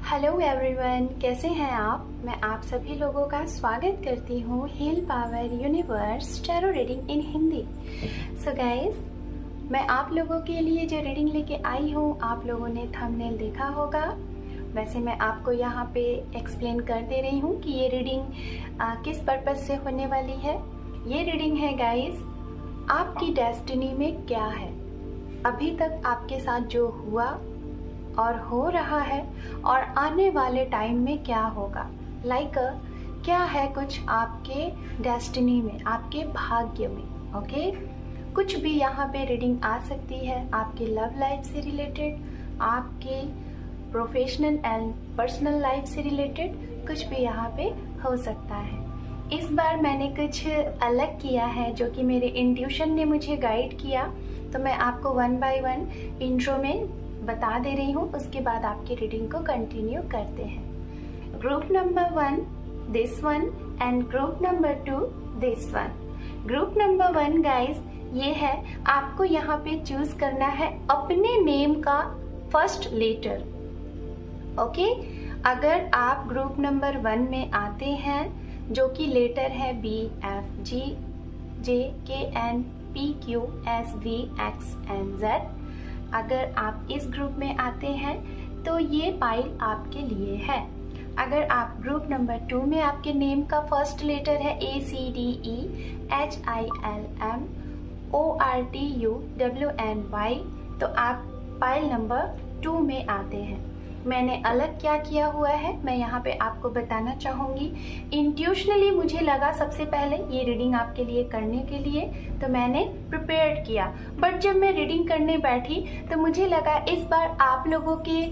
Hello everyone, कैसे हैं आप। मैं आप सभी लोगों का स्वागत करती हूँ heal power universe tarot reading in Hindi. So guys, मैं आप लोगों के लिए जो रीडिंग लेके आई हूँ, आप लोगों ने थंबनेल देखा होगा। वैसे मैं आपको यहाँ पे एक्सप्लेन कर दे रही हूँ कि ये रीडिंग किस पर्पज़ से होने वाली है। ये रीडिंग है गाइस, आपकी डेस्टिनी में क्या है, अभी तक आपके साथ जो हुआ और हो रहा है और आने वाले टाइम में क्या होगा। क्या है कुछ आपके डेस्टिनी में, आपके भाग्य में। ओके, कुछ भी यहाँ पे रीडिंग आ सकती है आपके लव लाइफ से रिलेटेड, आपके प्रोफेशनल एंड पर्सनल लाइफ से रिलेटेड, कुछ भी यहाँ पे हो सकता है। इस बार मैंने कुछ अलग किया है जो कि मेरे इंट्यूशन ने मुझे गाइड किया, तो मैं आपको वन बाय वन इंट्रो में बता दे रही हूँ, उसके बाद आपकी रीडिंग को कंटिन्यू करते हैं। Group number 1 this one and group number 2 this one. Group number 1 guys, ये है आपको यहाँ पे चूज करना है अपने नेम का फर्स्ट लेटर। ओके, अगर आप ग्रुप नंबर 1 में आते हैं जो कि लेटर है BFGJKNPQSVXNZ, अगर आप इस ग्रुप में आते हैं तो ये पाइल आपके लिए है। अगर आप ग्रुप नंबर 2 में आपके नेम का फर्स्ट लेटर है ACDEHILMORTUWNY, तो आप पाइल नंबर 2 में आते हैं। मैंने अलग क्या किया हुआ है मैं यहाँ पे आपको बताना चाहूँगी। इंट्यूशनली मुझे लगा सबसे पहले ये रीडिंग आपके लिए करने के लिए, तो मैंने प्रिपेयर्ड किया, बट जब मैं रीडिंग करने बैठी तो मुझे लगा इस बार आप लोगों के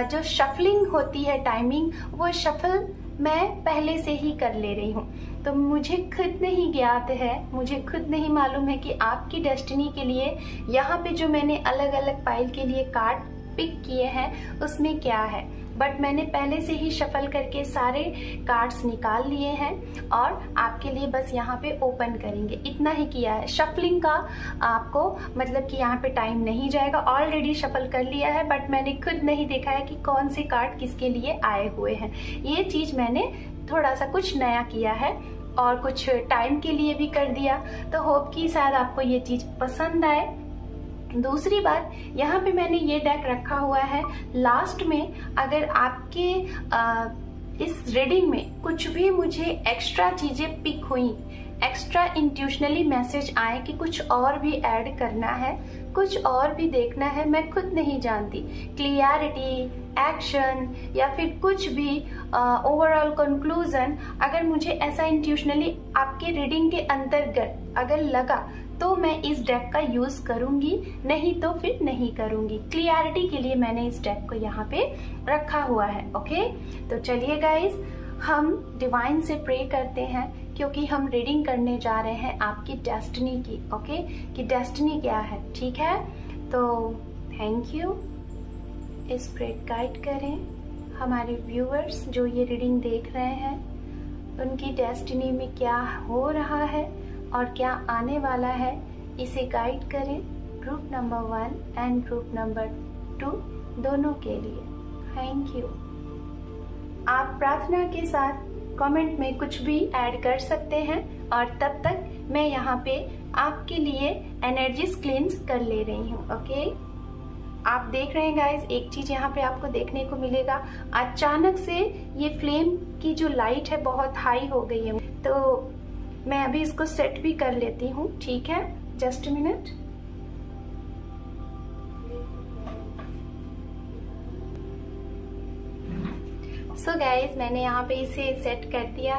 जो शफलिंग होती है टाइमिंग, वो शफल मैं पहले से ही कर ले रही हूँ। तो मुझे खुद नहीं ज्ञात है, मुझे खुद नहीं मालूम है कि आपकी डेस्टिनी के लिए यहाँ पे जो मैंने अलग अलग पाइल के लिए कार्ड पिक किए हैं उसमें क्या है, बट मैंने पहले से ही शफल करके सारे कार्ड्स निकाल लिए हैं और आपके लिए बस यहाँ पे ओपन करेंगे, इतना ही किया है। शफलिंग का आपको मतलब कि यहाँ पे टाइम नहीं जाएगा, ऑलरेडी शफल कर लिया है, बट मैंने खुद नहीं देखा है कि कौन से कार्ड किसके लिए आए हुए हैं। ये चीज़ मैंने थोड़ा सा कुछ नया किया है और कुछ टाइम के लिए भी कर दिया, तो होप कि शायद आपको ये चीज़ पसंद आए। दूसरी बात, यहाँ पे मैंने ये डेक रखा हुआ है लास्ट में, अगर आपके इस रीडिंग में कुछ भी मुझे एक्स्ट्रा चीजें पिक हुई, एक्स्ट्रा इंट्यूशनली मैसेज आए कि कुछ और भी ऐड करना है, कुछ और भी देखना है, मैं खुद नहीं जानती, क्लियरिटी, एक्शन या फिर कुछ भी ओवरऑल कंक्लूजन, अगर मुझे ऐसा इंट्यूशनली आपके रीडिंग के अंतर्गत अगर लगा तो मैं इस डेक का यूज करूंगी, नहीं तो फिर नहीं करूंगी। क्लियरिटी के लिए मैंने इस डेक को यहाँ पे रखा हुआ है। ओके, तो चलिए गाइस, हम डिवाइन से प्रे करते हैं क्योंकि हम रीडिंग करने जा रहे हैं आपकी डेस्टिनी की। ओके, कि डेस्टिनी क्या है, ठीक है। तो थैंक यू, स्पिरिट गाइड करें हमारे व्यूअर्स जो ये रीडिंग देख रहे हैं, उनकी डेस्टिनी में क्या हो रहा है और क्या आने वाला है, इसे गाइड करें group number 1 and group number 2 दोनों के लिए। Thank you. आप प्रार्थना के साथ कमेंट में कुछ भी ऐड कर सकते हैं और तब तक मैं यहाँ पे आपके लिए एनर्जीज क्लींस कर ले रही हूँ। ओके, आप देख रहे हैं गाइस, एक चीज यहाँ पे आपको देखने को मिलेगा, अचानक से ये फ्लेम की जो लाइट है बहुत हाई हो गई है, तो मैं अभी इसको सेट भी कर लेती हूँ, ठीक है, जस्ट मिनट। सो गाइज, मैंने यहाँ पे इसे सेट कर दिया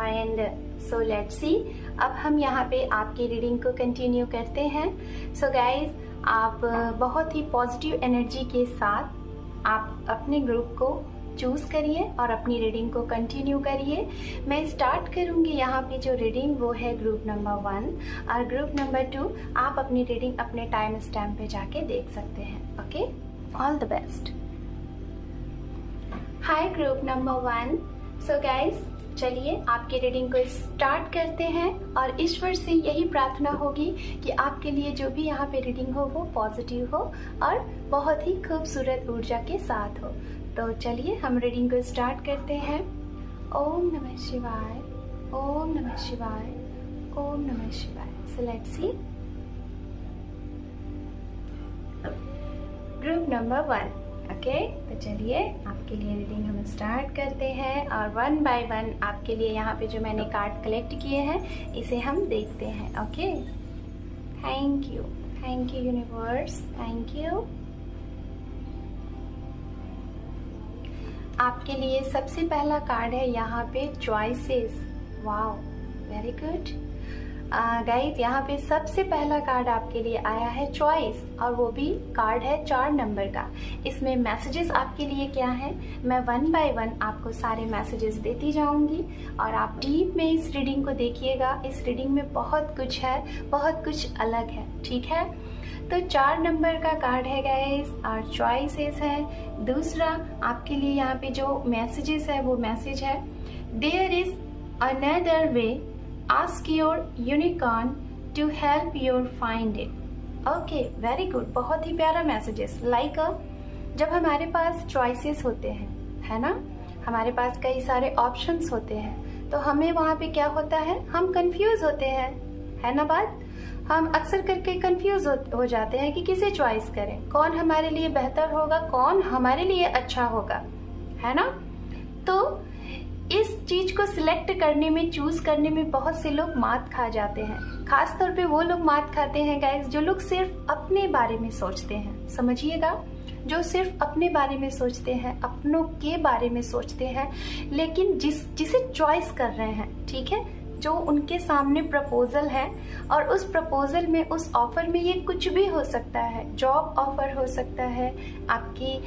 एंड सो लेट्स सी, अब हम यहाँ पे आपकी रीडिंग को कंटिन्यू करते हैं। सो गाइज, आप बहुत ही पॉजिटिव एनर्जी के साथ आप अपने ग्रुप को चूज करिए और अपनी रीडिंग को कंटिन्यू करिए। मैं स्टार्ट करूंगी यहाँ पे जो रीडिंग वो है ग्रुप नंबर 1 और ग्रुप नंबर 2 आप अपनी रीडिंग अपने टाइम स्टैम्प पे जाके देख सकते हैं। Okay, all the best. Hi group number 1। So guys, चलिए आपकी रीडिंग को स्टार्ट करते हैं और ईश्वर से यही प्रार्थना होगी कि आपके लिए जो भी यहाँ पे रीडिंग हो वो पॉजिटिव हो और बहुत ही खूबसूरत ऊर्जा के साथ हो। तो चलिए हम रीडिंग को स्टार्ट करते हैं। ओम नमः शिवाय, ओम नमः शिवाय, ओम नमः शिवाय। So let's see group number 1। Okay, तो चलिए आपके लिए रीडिंग हम स्टार्ट करते हैं और 1 बाय 1 आपके लिए यहाँ पे जो मैंने कार्ड कलेक्ट किए हैं इसे हम देखते हैं। Okay, thank you universe, thank you. आपके लिए सबसे पहला कार्ड है यहाँ पे choices. Wow, very good guys. यहाँ पे सबसे पहला कार्ड आपके लिए आया है चॉइस, और वो भी कार्ड है 4 नंबर का। इसमें मैसेजेस आपके लिए क्या है, मैं 1 बाय 1 आपको सारे मैसेजेस देती जाऊंगी और आप डीप में इस रीडिंग को देखिएगा। इस रीडिंग में बहुत कुछ है, बहुत कुछ अलग है, ठीक है। तो 4 नंबर का कार्ड है गाइस और चॉइसेस है। दूसरा आपके लिए यहाँ पे जो मैसेजेस है वो मैसेज है, there is another way, ask your unicorn to help your find it. Okay, very good, बहुत ही प्यारा मैसेजेस। लाइक जब हमारे पास चॉइसेस होते हैं, है ना, हमारे पास कई सारे ऑप्शंस होते हैं, तो हमें वहाँ पे क्या होता है, हम कंफ्यूज होते हैं, है ना बात। हम अक्सर करके कंफ्यूज हो जाते हैं कि किसे चॉइस करें, कौन हमारे लिए बेहतर होगा, कौन हमारे लिए अच्छा होगा, है ना। तो इस चीज को सिलेक्ट करने में, चूज करने में बहुत से लोग मात खा जाते हैं। खास तौर पे वो लोग मात खाते हैं गाइस जो लोग सिर्फ अपने बारे में सोचते हैं, समझिएगा, जो सिर्फ अपने बारे में सोचते हैं, अपनों के बारे में सोचते हैं, लेकिन जिसे चॉइस कर रहे हैं, ठीक है, जो उनके सामने प्रपोजल है और उस प्रपोजल में, उस ऑफर में ये कुछ भी हो सकता है। जॉब ऑफर हो सकता है, आपकी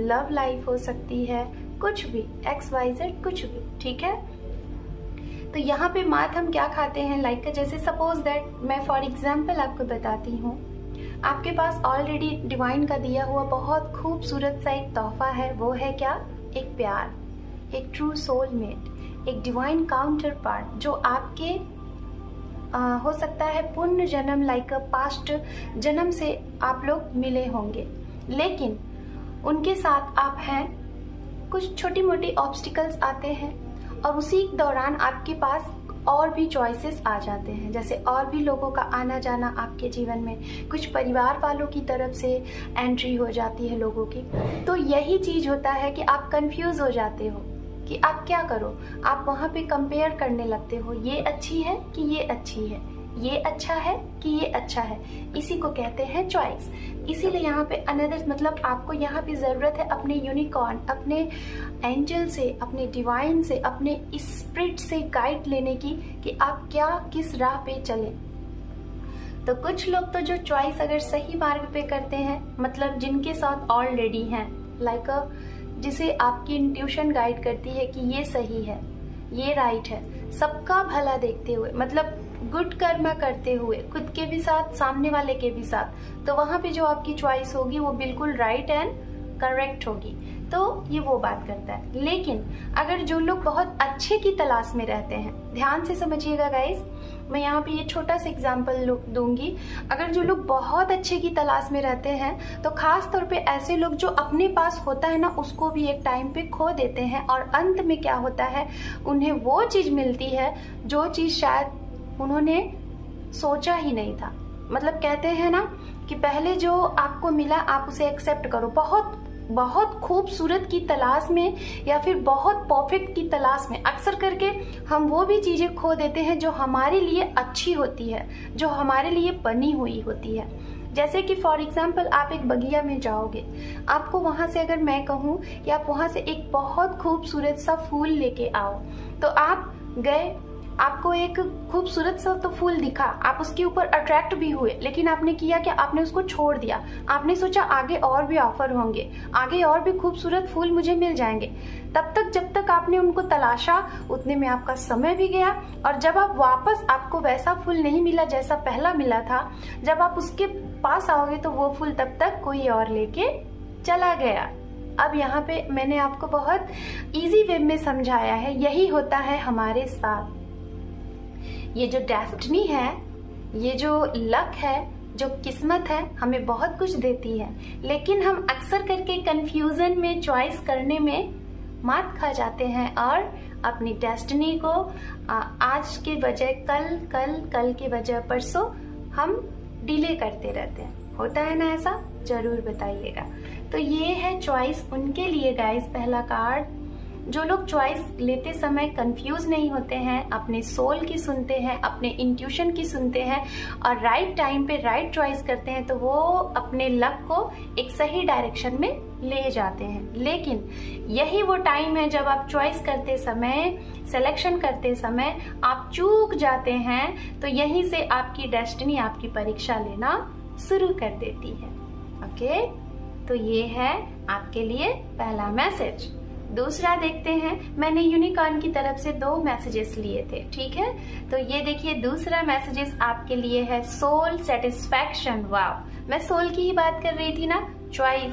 लव लाइफ हो सकती है, कुछ भी, XYZ कुछ भी, ठीक है। तो यहाँ पे मात हम क्या खाते हैं, लाइक जैसे सपोज दैट मैं फॉर एग्जाम्पल आपको बताती हूँ, आपके पास ऑलरेडी डिवाइन का दिया हुआ बहुत खूबसूरत सा एक तोहफा है। वो है क्या, एक प्यार, एक ट्रू सोलमेट, एक डिवाइन काउंटर पार्ट जो आपके हो सकता है पुण्य जन्म, लाइक पास्ट जन्म से आप लोग मिले होंगे, लेकिन उनके साथ आप हैं, कुछ छोटी मोटी ऑब्स्टिकल्स आते हैं और उसी दौरान आपके पास और भी चॉइसेस आ जाते हैं। जैसे और भी लोगों का आना जाना आपके जीवन में, कुछ परिवार वालों की तरफ से एंट्री हो जाती है लोगों की। तो यही चीज होता है कि आप कंफ्यूज हो जाते हो कि आप क्या करो। आप वहाँ पे कंपेयर करने लगते हो, ये अच्छी है कि ये अच्छी है, ये अच्छा है कि ये अच्छा है। इसी को कहते हैं चॉइस। इसीलिए यहाँ पे अनदर, मतलब आपको यहाँ पे जरूरत है अपने यूनिकॉर्न, अपने एंजल से, अपने डिवाइन से, अपने स्पिरिट से गाइड लेने की कि आप क्या, किस राह पे चले। तो कुछ लोग तो जो चॉइस अगर सही मार्ग पे करते हैं, मतलब जिनके साथ ऑलरेडी हैं, लाइक जिसे आपकी इंट्यूशन गाइड करती है कि ये सही है, ये राइट है, सबका भला देखते हुए, मतलब गुड कर्म करते हुए, खुद के भी साथ, सामने वाले के भी साथ, तो वहां पे जो आपकी चॉइस होगी वो बिल्कुल राइट एंड करेक्ट होगी। तो ये वो बात करता है। लेकिन अगर जो लोग बहुत अच्छे की तलाश में रहते हैं, ध्यान से समझिएगा गाइस, मैं यहाँ पे ये छोटा सा एग्जाम्पल दूंगी। अगर जो लोग बहुत अच्छे की तलाश में रहते हैं, तो खास तौर पे ऐसे लोग जो अपने पास होता है ना, उसको भी एक टाइम पे खो देते हैं, और अंत में क्या होता है, उन्हें वो चीज मिलती है जो चीज शायद उन्होंने सोचा ही नहीं था। मतलब कहते हैं ना कि पहले जो आपको मिला आप उसे एक्सेप्ट करो। बहुत खूबसूरत की तलाश में या फिर बहुत परफेक्ट की तलाश में अक्सर करके हम वो भी चीजें खो देते हैं जो हमारे लिए अच्छी होती है, जो हमारे लिए बनी हुई होती है। जैसे कि फॉर एग्जाम्पल आप एक बगिया में जाओगे, आपको वहां से अगर मैं कहूँ कि आप वहां से एक बहुत खूबसूरत सा फूल लेके आओ, तो आप गए, आपको एक खूबसूरत सा तो फूल दिखा, आप उसके ऊपर अट्रैक्ट भी हुए, लेकिन आपने किया क्या, आपने उसको छोड़ दिया। आपने सोचा आगे और भी ऑफर होंगे, आगे और भी खूबसूरत फूल मुझे मिल जाएंगे। तब तक जब तक आपने उनको तलाशा, उतने में आपका समय भी गया, और जब आप वापस, आपको वैसा फूल नहीं मिला जैसा पहला मिला था, जब आप उसके पास आओगे तो वो फूल तब तक कोई और लेके चला गया। अब यहाँ पे मैंने आपको बहुत इजी वे में समझाया है, यही होता है हमारे साथ। ये जो डेस्टिनी है, ये जो लक है, जो किस्मत है हमें बहुत कुछ देती है, लेकिन हम अक्सर करके कंफ्यूजन में चॉइस करने में मात खा जाते हैं और अपनी डेस्टिनी को आज के बजाय कल के बजाय परसों हम डिले करते रहते हैं। होता है ना ऐसा? जरूर बताइएगा। तो ये है चॉइस उनके लिए गाइस, पहला कार्ड। जो लोग चॉइस लेते समय कंफ्यूज नहीं होते हैं, अपने सोल की सुनते हैं, अपने इंट्यूशन की सुनते हैं और राइट टाइम पे राइट चॉइस करते हैं, तो वो अपने लक को एक सही डायरेक्शन में ले जाते हैं। लेकिन यही वो टाइम है जब आप चॉइस करते समय, सिलेक्शन करते समय आप चूक जाते हैं, तो यहीं से आपकी डेस्टिनी आपकी परीक्षा लेना शुरू कर देती है। ओके, तो ये है आपके लिए पहला मैसेज। दूसरा देखते हैं। मैंने यूनिकॉर्न की तरफ से 2 मैसेजेस लिए थे, ठीक है? तो ये देखिए, दूसरा मैसेजेस आपके लिए है सोल सेटिस्फैक्शन। वाव, मैं सोल की ही बात कर रही थी ना, चॉइस,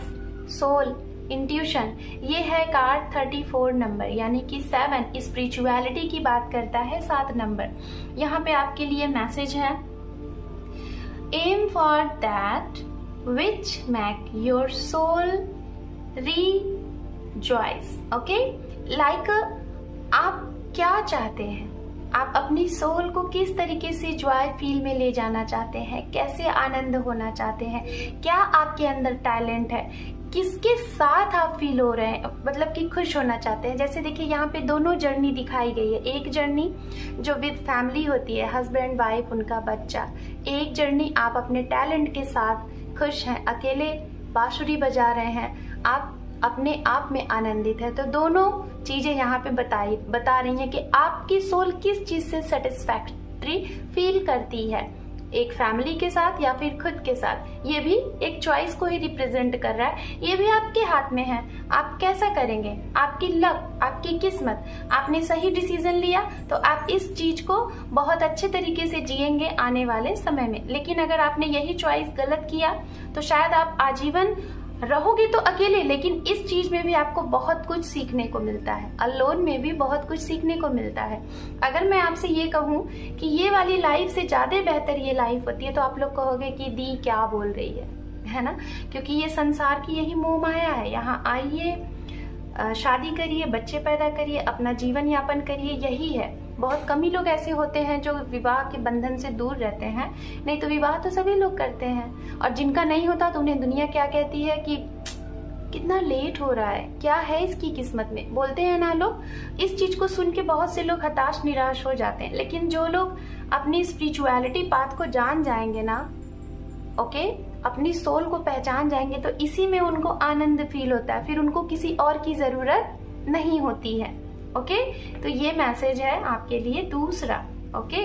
सोल, इंट्यूशन। ये है कार्ड 34 नंबर, यानी कि 7 स्पिरिचुअलिटी की बात करता है, 7 नंबर। यहाँ पे आपके लिए मैसेज है, aim for that which make your soul rejoice। Okay, like आप क्या चाहते हैं, आप अपनी सोल को किस तरीके से जॉय फील में ले जाना चाहते हैं, कैसे आनंद होना चाहते हैं, क्या आपके अंदर टैलेंट है, किसके साथ आप फील हो रहे हैं, मतलब कि खुश होना चाहते हैं। जैसे देखिए यहाँ पे दोनों जर्नी दिखाई गई है। एक जर्नी जो विद फैमिली होती है, हस्बैंड वाइफ, उनका बच्चा। एक जर्नी आप अपने टैलेंट के साथ खुश हैं, अकेले बांसुरी बजा रहे हैं, आप अपने आप में आनंदित है। तो दोनों चीजें यहाँ पे बता रही हैं कि आपकी सोल किस चीज से सेटिस्फैक्ट्री फील करती है, एक फैमिली के साथ या फिर खुद के साथ। ये भी एक चॉइस को ही रिप्रेजेंट कर रहा है। ये भी आपके हाथ में है, आप कैसा करेंगे, आपकी लक, आपकी किस्मत। आपने सही डिसीजन लिया तो आप इस चीज को बहुत अच्छे तरीके से जिएंगे आने वाले समय में। लेकिन अगर आपने यही चॉइस गलत किया तो शायद आप आजीवन रहोगे तो अकेले, लेकिन इस चीज में भी आपको बहुत कुछ सीखने को मिलता है। अलोन में भी बहुत कुछ सीखने को मिलता है। अगर मैं आपसे ये कहूँ कि ये वाली लाइफ से ज्यादा बेहतर ये लाइफ होती है, तो आप लोग कहोगे कि दी क्या बोल रही है ना? क्योंकि ये संसार की यही मोह माया है। यहाँ आइए, शादी करिए, बच्चे पैदा करिए, अपना जीवन यापन करिए, यही है। बहुत कम ही लोग ऐसे होते हैं जो विवाह के बंधन से दूर रहते हैं, नहीं तो विवाह तो सभी लोग करते हैं। और जिनका नहीं होता तो उन्हें दुनिया क्या कहती है कि कितना लेट हो रहा है, क्या है इसकी किस्मत में, बोलते हैं ना लोग। इस चीज को सुन के बहुत से लोग हताश निराश हो जाते हैं। लेकिन जो लोग अपनी स्पिरिचुअलिटी पाथ को जान जाएंगे ना, ओके, अपनी सोल को पहचान जाएंगे, तो इसी में उनको आनंद फील होता है, फिर उनको किसी और की जरूरत नहीं होती है। ओके, तो ये मैसेज है आपके लिए दूसरा। ओके,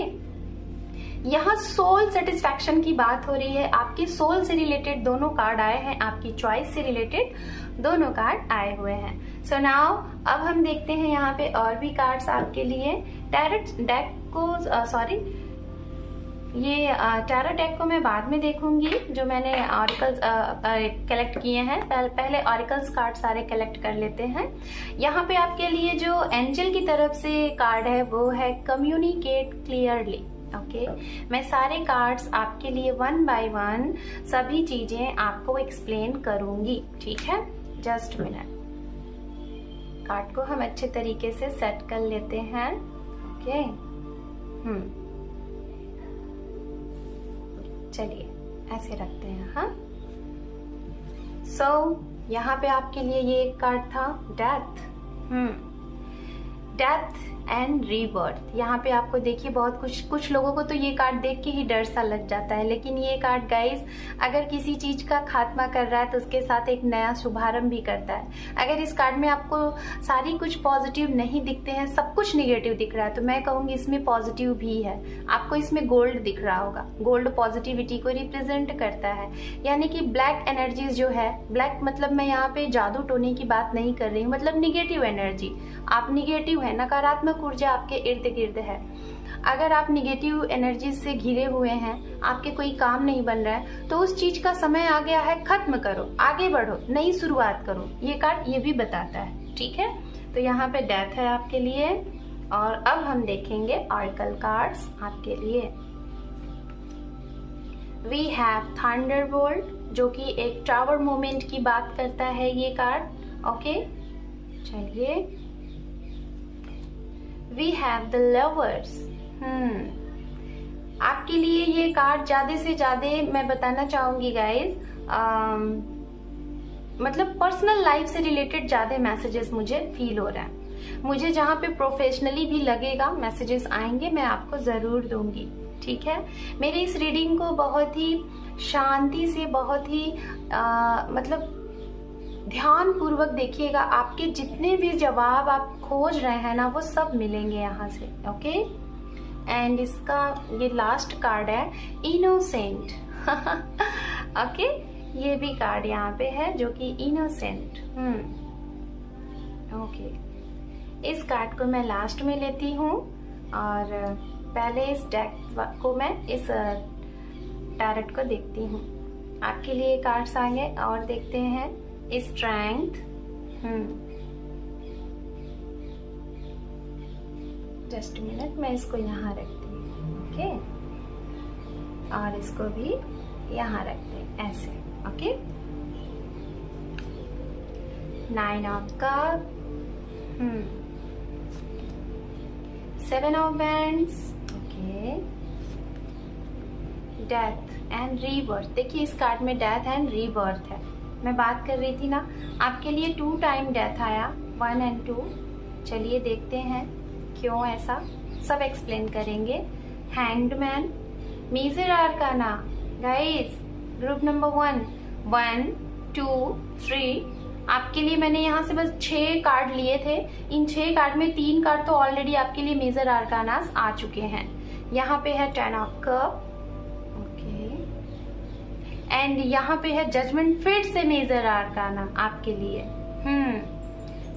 यहाँ सोल सेटिस्फैक्शन की बात हो रही है। आपकी सोल से रिलेटेड दोनों कार्ड आए हैं, आपकी चॉइस से रिलेटेड दोनों कार्ड आए हुए हैं। सो नाउ अब हम देखते हैं यहाँ पे और भी कार्ड्स आपके लिए। टैरोट डेक को ये टैरो डेक को मैं बाद में देखूंगी, जो मैंने ऑरिकल्स कलेक्ट किए हैं। पहले ऑरिकल्स कार्ड सारे कलेक्ट कर लेते हैं। यहाँ पे आपके लिए जो एंजल की तरफ से कार्ड है वो है कम्युनिकेट क्लियरली। ओके, मैं सारे कार्ड्स आपके लिए 1 बाय 1 सभी चीजें आपको एक्सप्लेन करूंगी, ठीक है? Just minute. कार्ड को हम अच्छे तरीके से सेट कर लेते हैं। ओके, चलिए ऐसे रखते हैं। हाँ, सो यहाँ पे आपके लिए ये एक कार्ड था, डेथ। Death and rebirth. यहाँ पे आपको देखिए बहुत कुछ लोगों को तो ये कार्ड देख के ही डर सा लग जाता है, लेकिन ये कार्ड गाइस अगर किसी चीज का खात्मा कर रहा है तो उसके साथ एक नया शुभारंभ भी करता है। अगर इस कार्ड में आपको सारी कुछ पॉजिटिव नहीं दिखते हैं, सब कुछ निगेटिव दिख रहा है, तो मैं कहूंगी इसमें पॉजिटिव भी है। आपको इसमें गोल्ड दिख रहा होगा, गोल्ड पॉजिटिविटी को रिप्रेजेंट करता है। यानी कि ब्लैक एनर्जीज जो है, ब्लैक मतलब मैं यहाँ पे जादू टोने की बात नहीं कर रही हूँ, मतलब निगेटिव एनर्जी। आप निगेटिव है, नकारात्मक ऊर्जा आपके इर्द गिर्द है। अगर आप निगेटिव एनर्जी से घिरे हुए हैं, आपके कोई काम नहीं बन रहा है, तो उस चीज का समय आ गया है, खत्म करो, आगे बढ़ो, नई शुरुआत करो। ये कार्ड ये भी बताता है, ठीक है? तो यहाँ पे डेथ है आपके लिए। और अब हम देखेंगे ऑरेकल कार्ड्स आपके लिए। वी हैव थंडरबोल्ट, जो कि एक टावर मोमेंट की बात करता है ये कार्ड। ओके, चलिए। We have the lovers. आपके लिए ये कार्ड ज्यादा से ज्यादा मैं बताना चाहूंगी गाइज, मतलब पर्सनल लाइफ से रिलेटेड ज्यादा मैसेजेस मुझे फील हो रहा है। मुझे जहाँ पे प्रोफेशनली भी लगेगा मैसेजेस आएंगे, मैं आपको जरूर दूंगी, ठीक है। मेरी इस रीडिंग को बहुत ही शांति से, बहुत ही मतलब ध्यान पूर्वक देखिएगा। आपके जितने भी जवाब आप खोज रहे हैं ना, वो सब मिलेंगे यहाँ से। ओके, एंड इसका ये लास्ट कार्ड है इनोसेंट। ओके, ये भी कार्ड यहाँ पे है जो कि इनोसेंट। ओके, इस कार्ड को मैं लास्ट में लेती हूँ और पहले इस डेक को मैं इस टैरेट को देखती हूँ। आपके लिए कार्ड्स आगे और देखते हैं। स्ट्रेंथ, जस्ट मिनट, मैं इसको यहाँ रखती हूँ। ओके, और इसको भी यहाँ रखते हैं ऐसे। Okay, 9 of cup, 7 of wands. Okay, death and rebirth. देखिए इस कार्ड में डेथ एंड रीबर्थ है। मैं बात कर रही थी ना, आपके लिए 2 टाइम डेथ आया, 1 and 2। चलिए देखते हैं क्यों ऐसा, सब एक्सप्लेन करेंगे। Hanged man, major arcana guys, group number 1, 1, 2, 3। आपके लिए मैंने यहाँ से बस 6 कार्ड लिए थे। इन 6 कार्ड में 3 कार्ड तो ऑलरेडी आपके लिए मेजर आर्कानास आ चुके हैं। यहाँ पे है 10 ऑफ कप, एंड यहाँ पे है जजमेंट, फिर से मेजर आर्काना आपके लिए।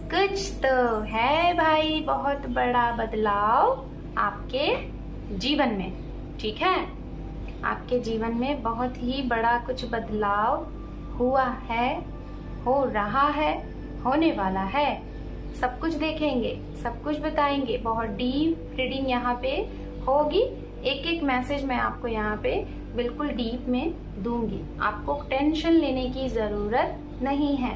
कुछ तो है भाई, बहुत बड़ा बदलाव आपके जीवन में, ठीक है। आपके जीवन में बहुत ही बड़ा कुछ बदलाव हुआ है, हो रहा है, होने वाला है। सब कुछ देखेंगे, सब कुछ बताएंगे। बहुत डीप रीडिंग यहाँ पे होगी। एक एक मैसेज मैं आपको यहाँ पे बिल्कुल डीप में दूंगी। आपको टेंशन लेने की जरूरत नहीं है।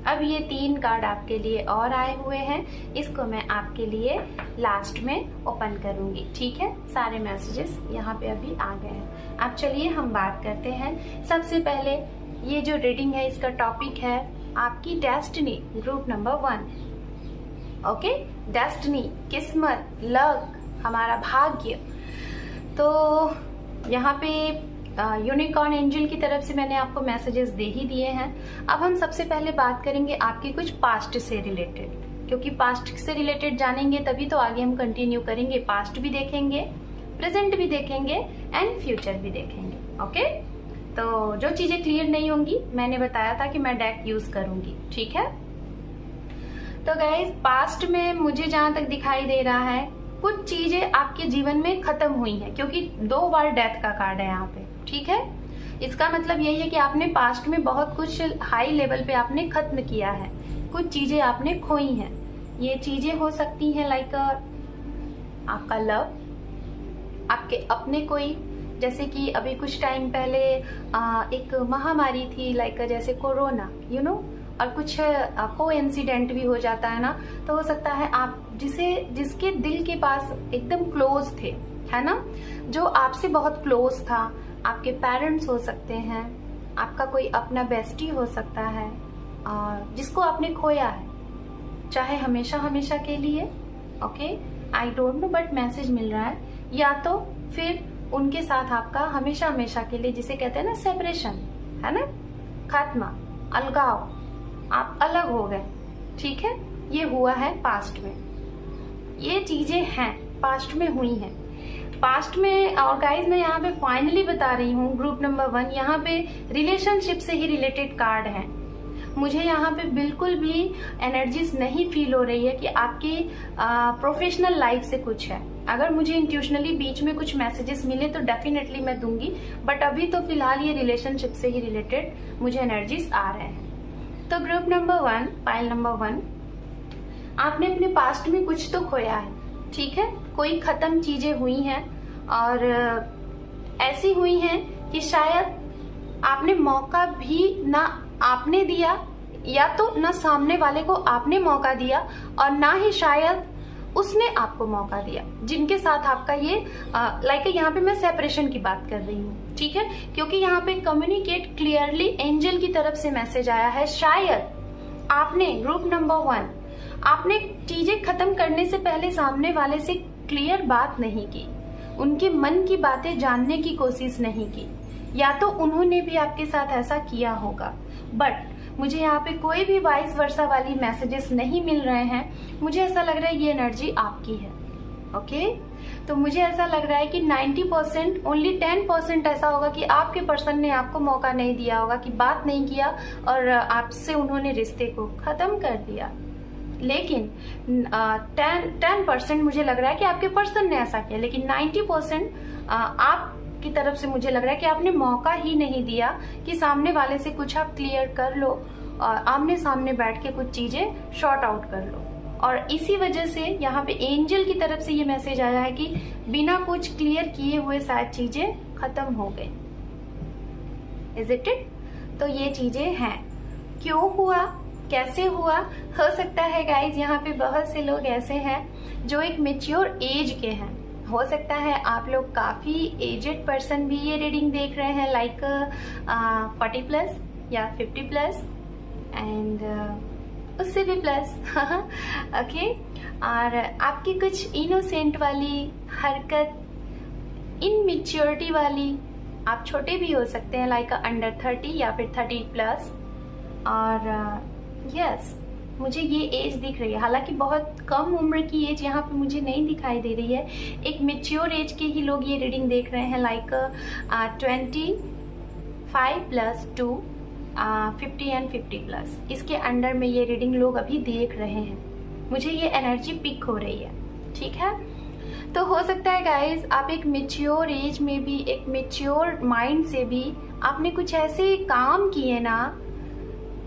अब ये 3 कार्ड आपके लिए और आए हुए हैं, इसको मैं आपके लिए लास्ट में ओपन करूंगी, ठीक है। सारे मैसेजेस यहाँ पे अभी आ गए हैं। अब चलिए हम बात करते हैं। सबसे पहले ये जो रीडिंग है, इसका टॉपिक है आपकी destiny, group number 1। Okay, destiny, किस्मत, लक, हमारा भाग्य। तो यहाँ पे यूनिकॉर्न एंजल की तरफ से मैंने आपको मैसेजेस दे ही दिए हैं। अब हम सबसे पहले बात करेंगे आपके कुछ पास्ट से रिलेटेड, क्योंकि पास्ट से रिलेटेड जानेंगे तभी तो आगे हम कंटिन्यू करेंगे। पास्ट भी देखेंगे, प्रेजेंट भी देखेंगे एंड फ्यूचर भी देखेंगे। ओके, तो जो चीजें क्लियर नहीं होंगी, मैंने बताया था कि मैं डेक यूज करूंगी, ठीक है। तो गाइज, पास्ट में मुझे जहां तक दिखाई दे रहा है, कुछ चीजें आपके जीवन में खत्म हुई हैं, क्योंकि 2 बार डेथ का कार्ड है यहाँ पे, ठीक है। इसका मतलब यही है कि आपने पास्ट में बहुत कुछ हाई लेवल पे आपने खत्म किया है, कुछ चीजें आपने खोई हैं। ये चीजें हो सकती हैं लाइक आपका लव, आपके अपने कोई, जैसे कि अभी कुछ टाइम पहले एक महामारी थी लाइक जैसे कोरोना, यू नो, और कुछ कोइंसिडेंट भी हो जाता है ना, तो हो सकता है आप जिसके दिल के पास एकदम क्लोज थे, है ना, जो आपसे बहुत क्लोज था, आपके पेरेंट्स हो सकते हैं, आपका कोई अपना बेस्टी हो सकता है, और जिसको आपने खोया है, चाहे हमेशा हमेशा के लिए। Okay, I don't know, but message मिल रहा है, या तो फिर उनके साथ आपका हमेशा हमेशा के लिए, जिसे कहते हैं ना सेपरेशन, है ना, खात्मा, अलगाव, आप अलग हो गए, ठीक है। ये हुआ है पास्ट में, ये चीजें हैं पास्ट में हुई हैं, पास्ट में। और गाइज, मैं यहाँ पे फाइनली बता रही हूँ, ग्रुप नंबर 1, यहाँ पे रिलेशनशिप से ही रिलेटेड कार्ड है। मुझे यहाँ पे बिल्कुल भी एनर्जीज नहीं फील हो रही है कि आपकी प्रोफेशनल लाइफ से कुछ है। अगर मुझे इंट्यूशनली बीच में कुछ मैसेजेस मिले तो डेफिनेटली मैं दूंगी, बट अभी तो फिलहाल ये रिलेशनशिप से ही रिलेटेड मुझे एनर्जीज आ रहे हैं। तो ग्रुप नंबर 1, पाइल नंबर 1, आपने अपने पास्ट में कुछ तो खोया है, ठीक है। कोई खत्म चीजें हुई हैं और ऐसी हुई हैं कि शायद आपने मौका भी ना आपने दिया, या तो ना सामने वाले को आपने मौका दिया, और ना ही शायद उसने आपको मौका दिया जिनके साथ आपका ये लाइक यहाँ पे मैं सेपरेशन की बात कर रही हूँ, ठीक है। क्योंकि यहाँ पे कम्युनिकेट क्लियरली एंजल की तरफ से मैसेज आया है, शायद आपने ग्रुप नंबर 1 आपने चीजें खत्म करने से पहले सामने वाले से क्लियर बात नहीं की, उनके मन की बातें जानने की कोशिश नहीं की, या तो उन्होंने भी आपके साथ ऐसा किया होगा। बट मुझे यहाँ पे कोई भी वाइस वर्सा वाली मैसेजेस नहीं मिल रहे हैं। मुझे ऐसा लग रहा है ये एनर्जी आपकी है, ओके। तो मुझे ऐसा लग रहा है कि 90%, ओनली 10% ऐसा होगा कि आपके पर्सन ने आपको मौका नहीं दिया होगा, कि बात नहीं किया और आपसे उन्होंने रिश्ते को खत्म कर दिया। लेकिन 10% मुझे लग रहा है कि आपके पर्सन ने ऐसा किया, लेकिन 90% आप की तरफ से मुझे लग रहा है कि आपने मौका ही नहीं दिया कि सामने वाले से कुछ आप क्लियर कर लो और आमने सामने बैठ के कुछ चीजें शॉर्ट आउट कर लो। और इसी वजह से यहाँ पे एंजल की तरफ से ये मैसेज आया है कि बिना कुछ क्लियर किए हुए शायद चीजें खत्म हो गई। Is it? तो ये चीजें हैं। क्यों हुआ, कैसे हुआ, हो सकता है गाइज यहाँ पे बहुत से लोग ऐसे हैं जो एक मेच्योर एज के हैं। हो सकता है आप लोग काफी एजेड पर्सन भी ये रीडिंग देख रहे हैं, लाइक 40+ या 50+ एंड उससे भी प्लस ओके। और आपकी कुछ इनोसेंट वाली हरकत, इनमेच्योरिटी वाली, आप छोटे भी हो सकते हैं, लाइक अंडर 30 या फिर 30+। और यस, मुझे ये एज दिख रही है, हालांकि बहुत कम उम्र की एज यहाँ पे मुझे नहीं दिखाई दे रही है। एक मेच्योर एज के ही लोग ये रीडिंग देख रहे हैं, लाइक 25+2 50 एंड 50+। इसके अंडर में ये रीडिंग लोग अभी देख रहे हैं। मुझे ये एनर्जी पिक हो रही है, ठीक है। तो हो सकता है गाइज आप एक मेच्योर एज में भी, एक मेच्योर माइंड से भी आपने कुछ ऐसे काम किए ना,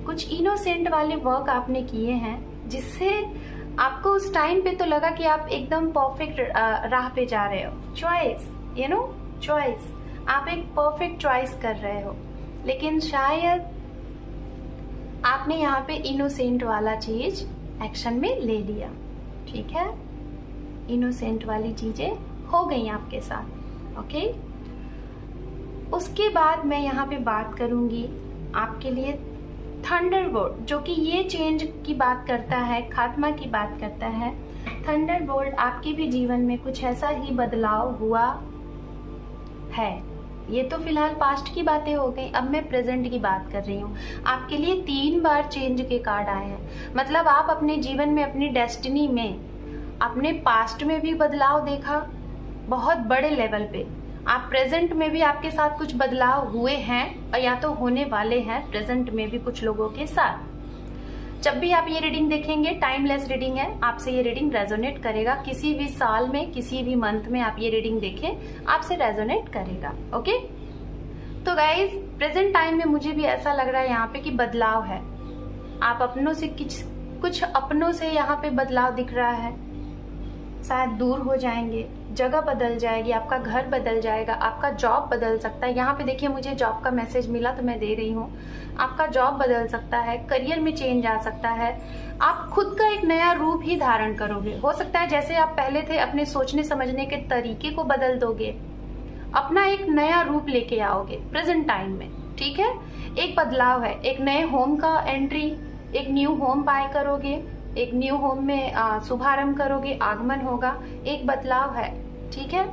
कुछ इनोसेंट वाले वर्क आपने किए हैं जिससे आपको उस टाइम पे तो लगा कि आप एकदम परफेक्ट राह पे जा रहे हो। चॉइस, यू नो, चॉइस, आप एक परफेक्ट चॉइस कर रहे हो, लेकिन शायद आपने यहाँ पे इनोसेंट वाला चीज एक्शन में ले लिया, ठीक है। इनोसेंट वाली चीजें हो गई आपके साथ, ओके। उसके बाद मैं यहाँ पे बात करूंगी आपके लिए थंडरबोल्ट, जो कि ये चेंज की बात करता है, खात्मा की बात करता है। थंडरबोल्ट, आपके भी जीवन में कुछ ऐसा ही बदलाव हुआ है। ये तो फिलहाल पास्ट की बातें हो गई, अब मैं प्रेजेंट की बात कर रही हूँ। आपके लिए 3 बार चेंज के कार्ड आए हैं। मतलब आप अपने जीवन में, अपनी डेस्टिनी में, अपने पास्ट में भी बदलाव देखा बहुत बड़े लेवल पे। आप प्रेजेंट में भी आपके साथ कुछ बदलाव हुए हैं और या तो होने वाले हैं प्रेजेंट में भी कुछ लोगों के साथ। जब भी आप ये रीडिंग देखेंगे, टाइमलेस रीडिंग है, आपसे ये रीडिंग रेजोनेट करेगा। किसी भी साल में, किसी भी मंथ में आप ये रीडिंग देखें, आपसे रेजोनेट करेगा, ओके। तो गाइज, प्रेजेंट टाइम में मुझे भी ऐसा लग रहा है यहाँ पे कि बदलाव है। आप अपनों से कुछ अपनों से यहाँ पे बदलाव दिख रहा है। शायद दूर हो जाएंगे, जगह बदल जाएगी, आपका घर बदल जाएगा, आपका जॉब बदल सकता है। यहाँ पे देखिए, मुझे जॉब का मैसेज मिला तो मैं दे रही हूँ। आपका जॉब बदल सकता है, करियर में चेंज आ सकता है, आप खुद का एक नया रूप ही धारण करोगे। हो सकता है जैसे आप पहले थे, अपने सोचने समझने के तरीके को बदल दोगे, अपना एक नया रूप लेके आओगे प्रेजेंट टाइम में, ठीक है। एक बदलाव है, एक नए होम का एंट्री, एक न्यू होम बाय करोगे, एक न्यू होम में शुभारंभ करोगे, आगमन होगा, एक बदलाव है, ठीक है।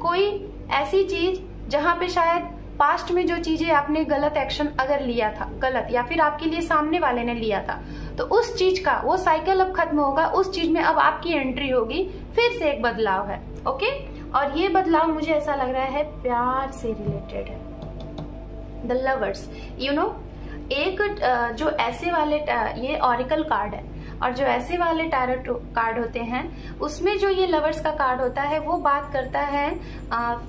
कोई ऐसी चीज जहां पे शायद पास्ट में जो चीजें आपने गलत एक्शन अगर लिया था, गलत, या फिर आपके लिए सामने वाले ने लिया था, तो उस चीज का वो साइकिल अब खत्म होगा, उस चीज में अब आपकी एंट्री होगी, फिर से एक बदलाव है, ओके। और ये बदलाव मुझे ऐसा लग रहा है प्यार से रिलेटेड है। द लवर्स, यू नो, एक जो ऐसे वाले, ये ऑरिकल कार्ड है, और जो ऐसे वाले टैरो कार्ड होते हैं उसमें जो ये लवर्स का कार्ड होता है वो बात करता है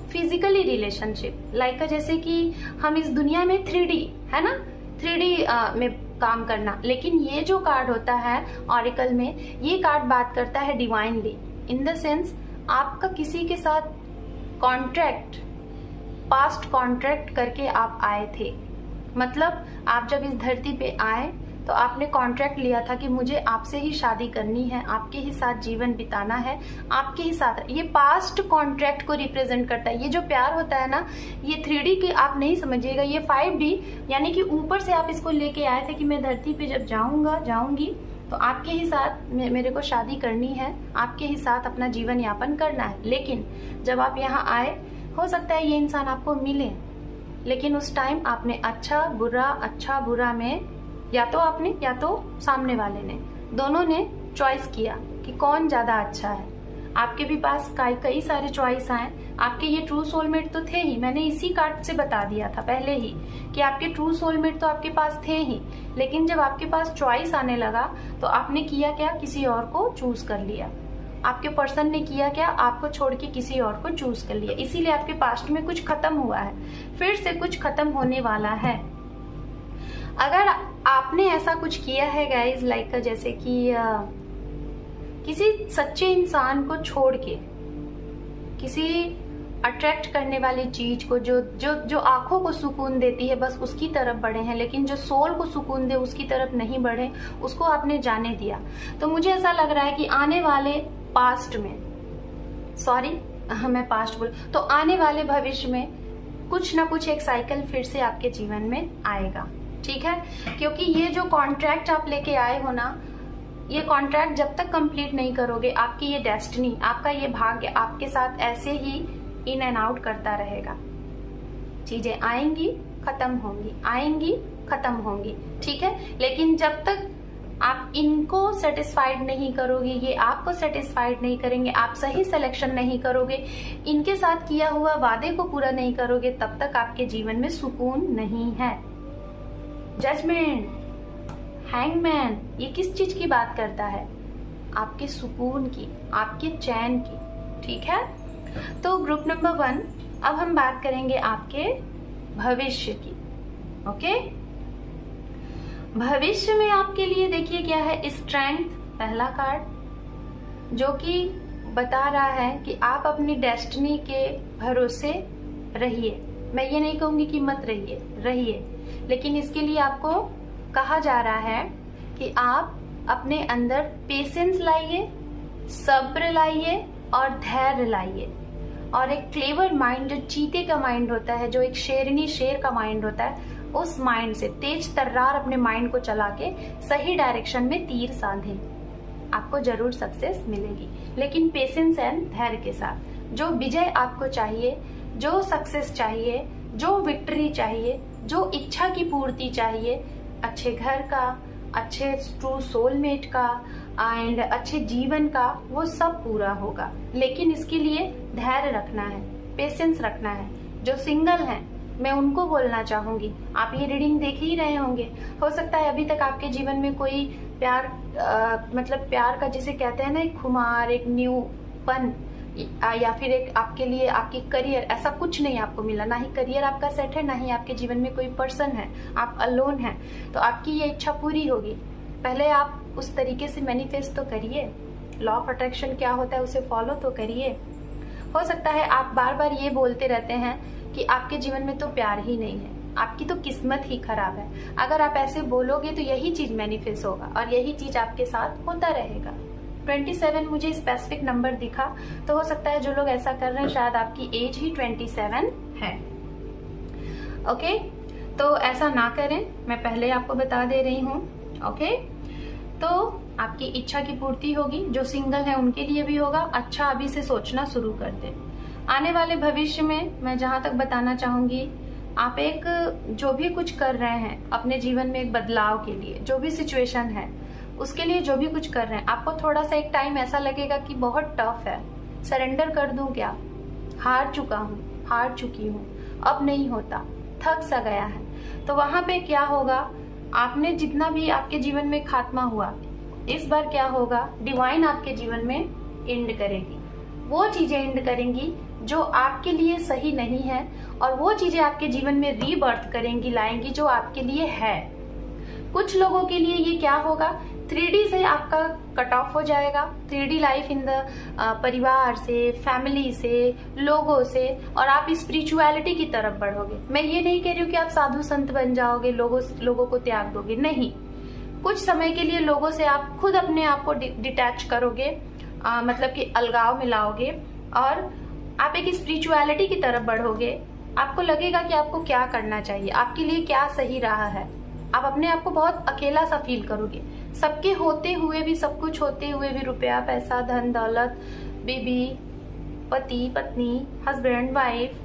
फिजिकली रिलेशनशिप, लाइक जैसे कि हम इस दुनिया में 3D है ना, 3D में काम करना। लेकिन ये जो कार्ड होता है ऑरिकल में, ये कार्ड बात करता है डिवाइनली, इन द सेंस आपका किसी के साथ कॉन्ट्रैक्ट पास्ट कॉन्ट्रैक्ट करके आप आए थे। मतलब आप जब इस धरती पे आए तो आपने कॉन्ट्रैक्ट लिया था कि मुझे आपसे ही शादी करनी है, आपके ही साथ जीवन बिताना है, आपके ही साथ। ये पास्ट कॉन्ट्रैक्ट को रिप्रेजेंट करता है। ये जो प्यार होता है ना, ये 3D की आप नहीं समझिएगा, ये 5D, यानी कि ऊपर से आप इसको लेके आए थे कि मैं धरती पे जब जाऊंगी तो आपके ही साथ मेरे को शादी करनी है, आपके ही साथ अपना जीवन यापन करना है। लेकिन जब आप यहाँ आए, हो सकता है ये इंसान आपको मिले, लेकिन उस टाइम आपने अच्छा बुरा में या तो आपने या तो सामने वाले ने, दोनों ने चॉइस किया कि कौन ज्यादा अच्छा है। आपके भी पास कई सारे चॉइस आए। आपके ये ट्रू सोलमेट तो थे ही, मैंने इसी कार्ड से बता दिया था पहले ही कि आपके ट्रू सोलमेट तो आपके पास थे ही। लेकिन जब आपके पास चॉइस आने लगा तो आपने किया क्या, किसी और को चूज कर लिया। आपके पर्सन ने किया क्या, आपको छोड़ के किसी और को चूज कर लिया। इसीलिए आपके पास्ट में कुछ खत्म हुआ है, फिर से कुछ खत्म होने वाला है। अगर आपने ऐसा कुछ किया है गाइज, लाइक जैसे कि किसी सच्चे इंसान को छोड़ के किसी अट्रैक्ट करने वाली चीज को, जो आंखों को सुकून देती है, बस उसकी तरफ बढ़े हैं, लेकिन जो सोल को सुकून दे उसकी तरफ नहीं बढ़े, उसको आपने जाने दिया। तो मुझे ऐसा लग रहा है कि आने वाले पास्ट में, मैं पास्ट बोल, तो आने वाले भविष्य में कुछ ना कुछ एक साइकिल फिर से आपके जीवन में आएगा, ठीक है। क्योंकि ये जो कॉन्ट्रैक्ट आप लेके आए हो ना, ये कॉन्ट्रैक्ट जब तक कंप्लीट नहीं करोगे, आपकी ये डेस्टिनी, आपका ये भाग्य आपके साथ ऐसे ही इन एंड आउट करता रहेगा। चीजें आएंगी, खत्म होंगी, आएंगी, खत्म होंगी, ठीक है। लेकिन जब तक आप इनको सेटिस्फाइड नहीं करोगे, ये आपको सेटिस्फाइड नहीं करेंगे, आप सही सिलेक्शन नहीं करोगे, इनके साथ किया हुआ वादे को पूरा नहीं करोगे, तब तक आपके जीवन में सुकून नहीं है। जजमेंट, हैंगमैन, ये किस चीज की बात करता है? आपके सुकून की, आपके चैन की, ठीक है। तो ग्रुप नंबर 1, अब हम बात करेंगे आपके भविष्य की। ओके, भविष्य में आपके लिए देखिए क्या है, स्ट्रेंथ, पहला कार्ड, जो कि बता रहा है कि आप अपनी डेस्टिनी के भरोसे रहिए। मैं ये नहीं कहूंगी कि मत रहिए, लेकिन इसके लिए आपको कहा जा रहा है कि आप अपने अंदर पेशेंस लाइए, सब्र लाइए और धैर्य लाइए, और एक क्लेवर माइंड, जो चीते का माइंड होता है, जो एक शेरनी शेर का माइंड होता है, उस माइंड से तेज तर्रार अपने माइंड को चला के सही डायरेक्शन में तीर साधें। आपको जरूर सक्सेस मिलेगी, लेकिन पेशेंस एंड धैर्य के साथ। जो विजय आपको चाहिए, जो सक्सेस चाहिए, जो विक्ट्री चाहिए, जो इच्छा की पूर्ति चाहिए, अच्छे घर का, अच्छे ट्रू सोलमेट का एंड अच्छे जीवन का, वो सब पूरा होगा। लेकिन इसके लिए धैर्य रखना है, पेशेंस रखना है। जो सिंगल हैं, मैं उनको बोलना चाहूंगी, आप ये रीडिंग देख ही रहे होंगे, हो सकता है अभी तक आपके जीवन में कोई प्यार मतलब प्यार का जिसे कहते हैं ना, एक खुमार, एक न्यूपन, या फिर एक आपके लिए आपकी करियर, ऐसा कुछ नहीं आपको मिला। ना ही करियर आपका सेट है, ना ही आपके जीवन में कोई पर्सन है, आप अलोन हैं। तो आपकी ये इच्छा पूरी होगी। पहले आप उस तरीके से मैनिफेस्ट तो करिए, लॉ ऑफ अट्रैक्शन क्या होता है उसे फॉलो तो करिए। हो सकता है आप बार बार ये बोलते रहते हैं कि आपके जीवन में तो प्यार ही नहीं है, आपकी तो किस्मत ही खराब है। अगर आप ऐसे बोलोगे तो यही चीज मैनिफेस्ट होगा और यही चीज आपके साथ होता रहेगा। 27 मुझे स्पेसिफिक नंबर दिखा, तो हो सकता है जो लोग ऐसा कर रहे हैं शायद आपकी एज ही 27 है। ओके, तो ऐसा ना करें, मैं पहले आपको बता दे रही हूँ। ओके, तो आपकी इच्छा की पूर्ति होगी। जो सिंगल है उनके लिए भी होगा। अच्छा, अभी से सोचना शुरू कर दें। आने वाले भविष्य में मैं जहां तक बताना चाहूंगी, आप एक जो भी कुछ कर रहे हैं अपने जीवन में, एक बदलाव के लिए, जो भी सिचुएशन है उसके लिए जो भी कुछ कर रहे हैं, आपको थोड़ा सा एक टाइम ऐसा लगेगा कि बहुत टफ है, सरेंडर कर दूं क्या, हार चुका हूँ, हार चुकी हूँ, अब नहीं होता, थक सा गया है। तो वहां पे क्या होगा, आपने जितना भी आपके जीवन में खात्मा हुआ, इस बार क्या होगा, डिवाइन आपके जीवन में एंड करेगी। वो चीजें एंड करेंगी जो आपके लिए सही नहीं है, और वो चीजें आपके जीवन में रीबर्थ करेंगी, लाएंगी जो आपके लिए है। कुछ लोगों के लिए ये क्या होगा 3D से आपका कट ऑफ हो जाएगा। 3D लाइफ इन द परिवार से, फैमिली से, लोगों से, और आप स्पिरिचुअलिटी की तरफ बढ़ोगे। मैं ये नहीं कह रही हूँ कि आप साधु संत बन जाओगे, लोगों को त्याग दोगे, नहीं। कुछ समय के लिए लोगों से आप खुद अपने आप को डिटैच करोगे, मतलब कि अलगाव में लाओगे, और आप एक स्पिरिचुअलिटी की तरफ बढ़ोगे। आपको लगेगा कि आपको क्या करना चाहिए, आपके लिए क्या सही रहा है। आप अपने आप को बहुत अकेला सा फील करोगे। सबके होते हुए भी, सब कुछ होते हुए भी, रुपया, पैसा, धन दौलत, बीबी, पति, पत्नी, हस्बैंड, वाइफ,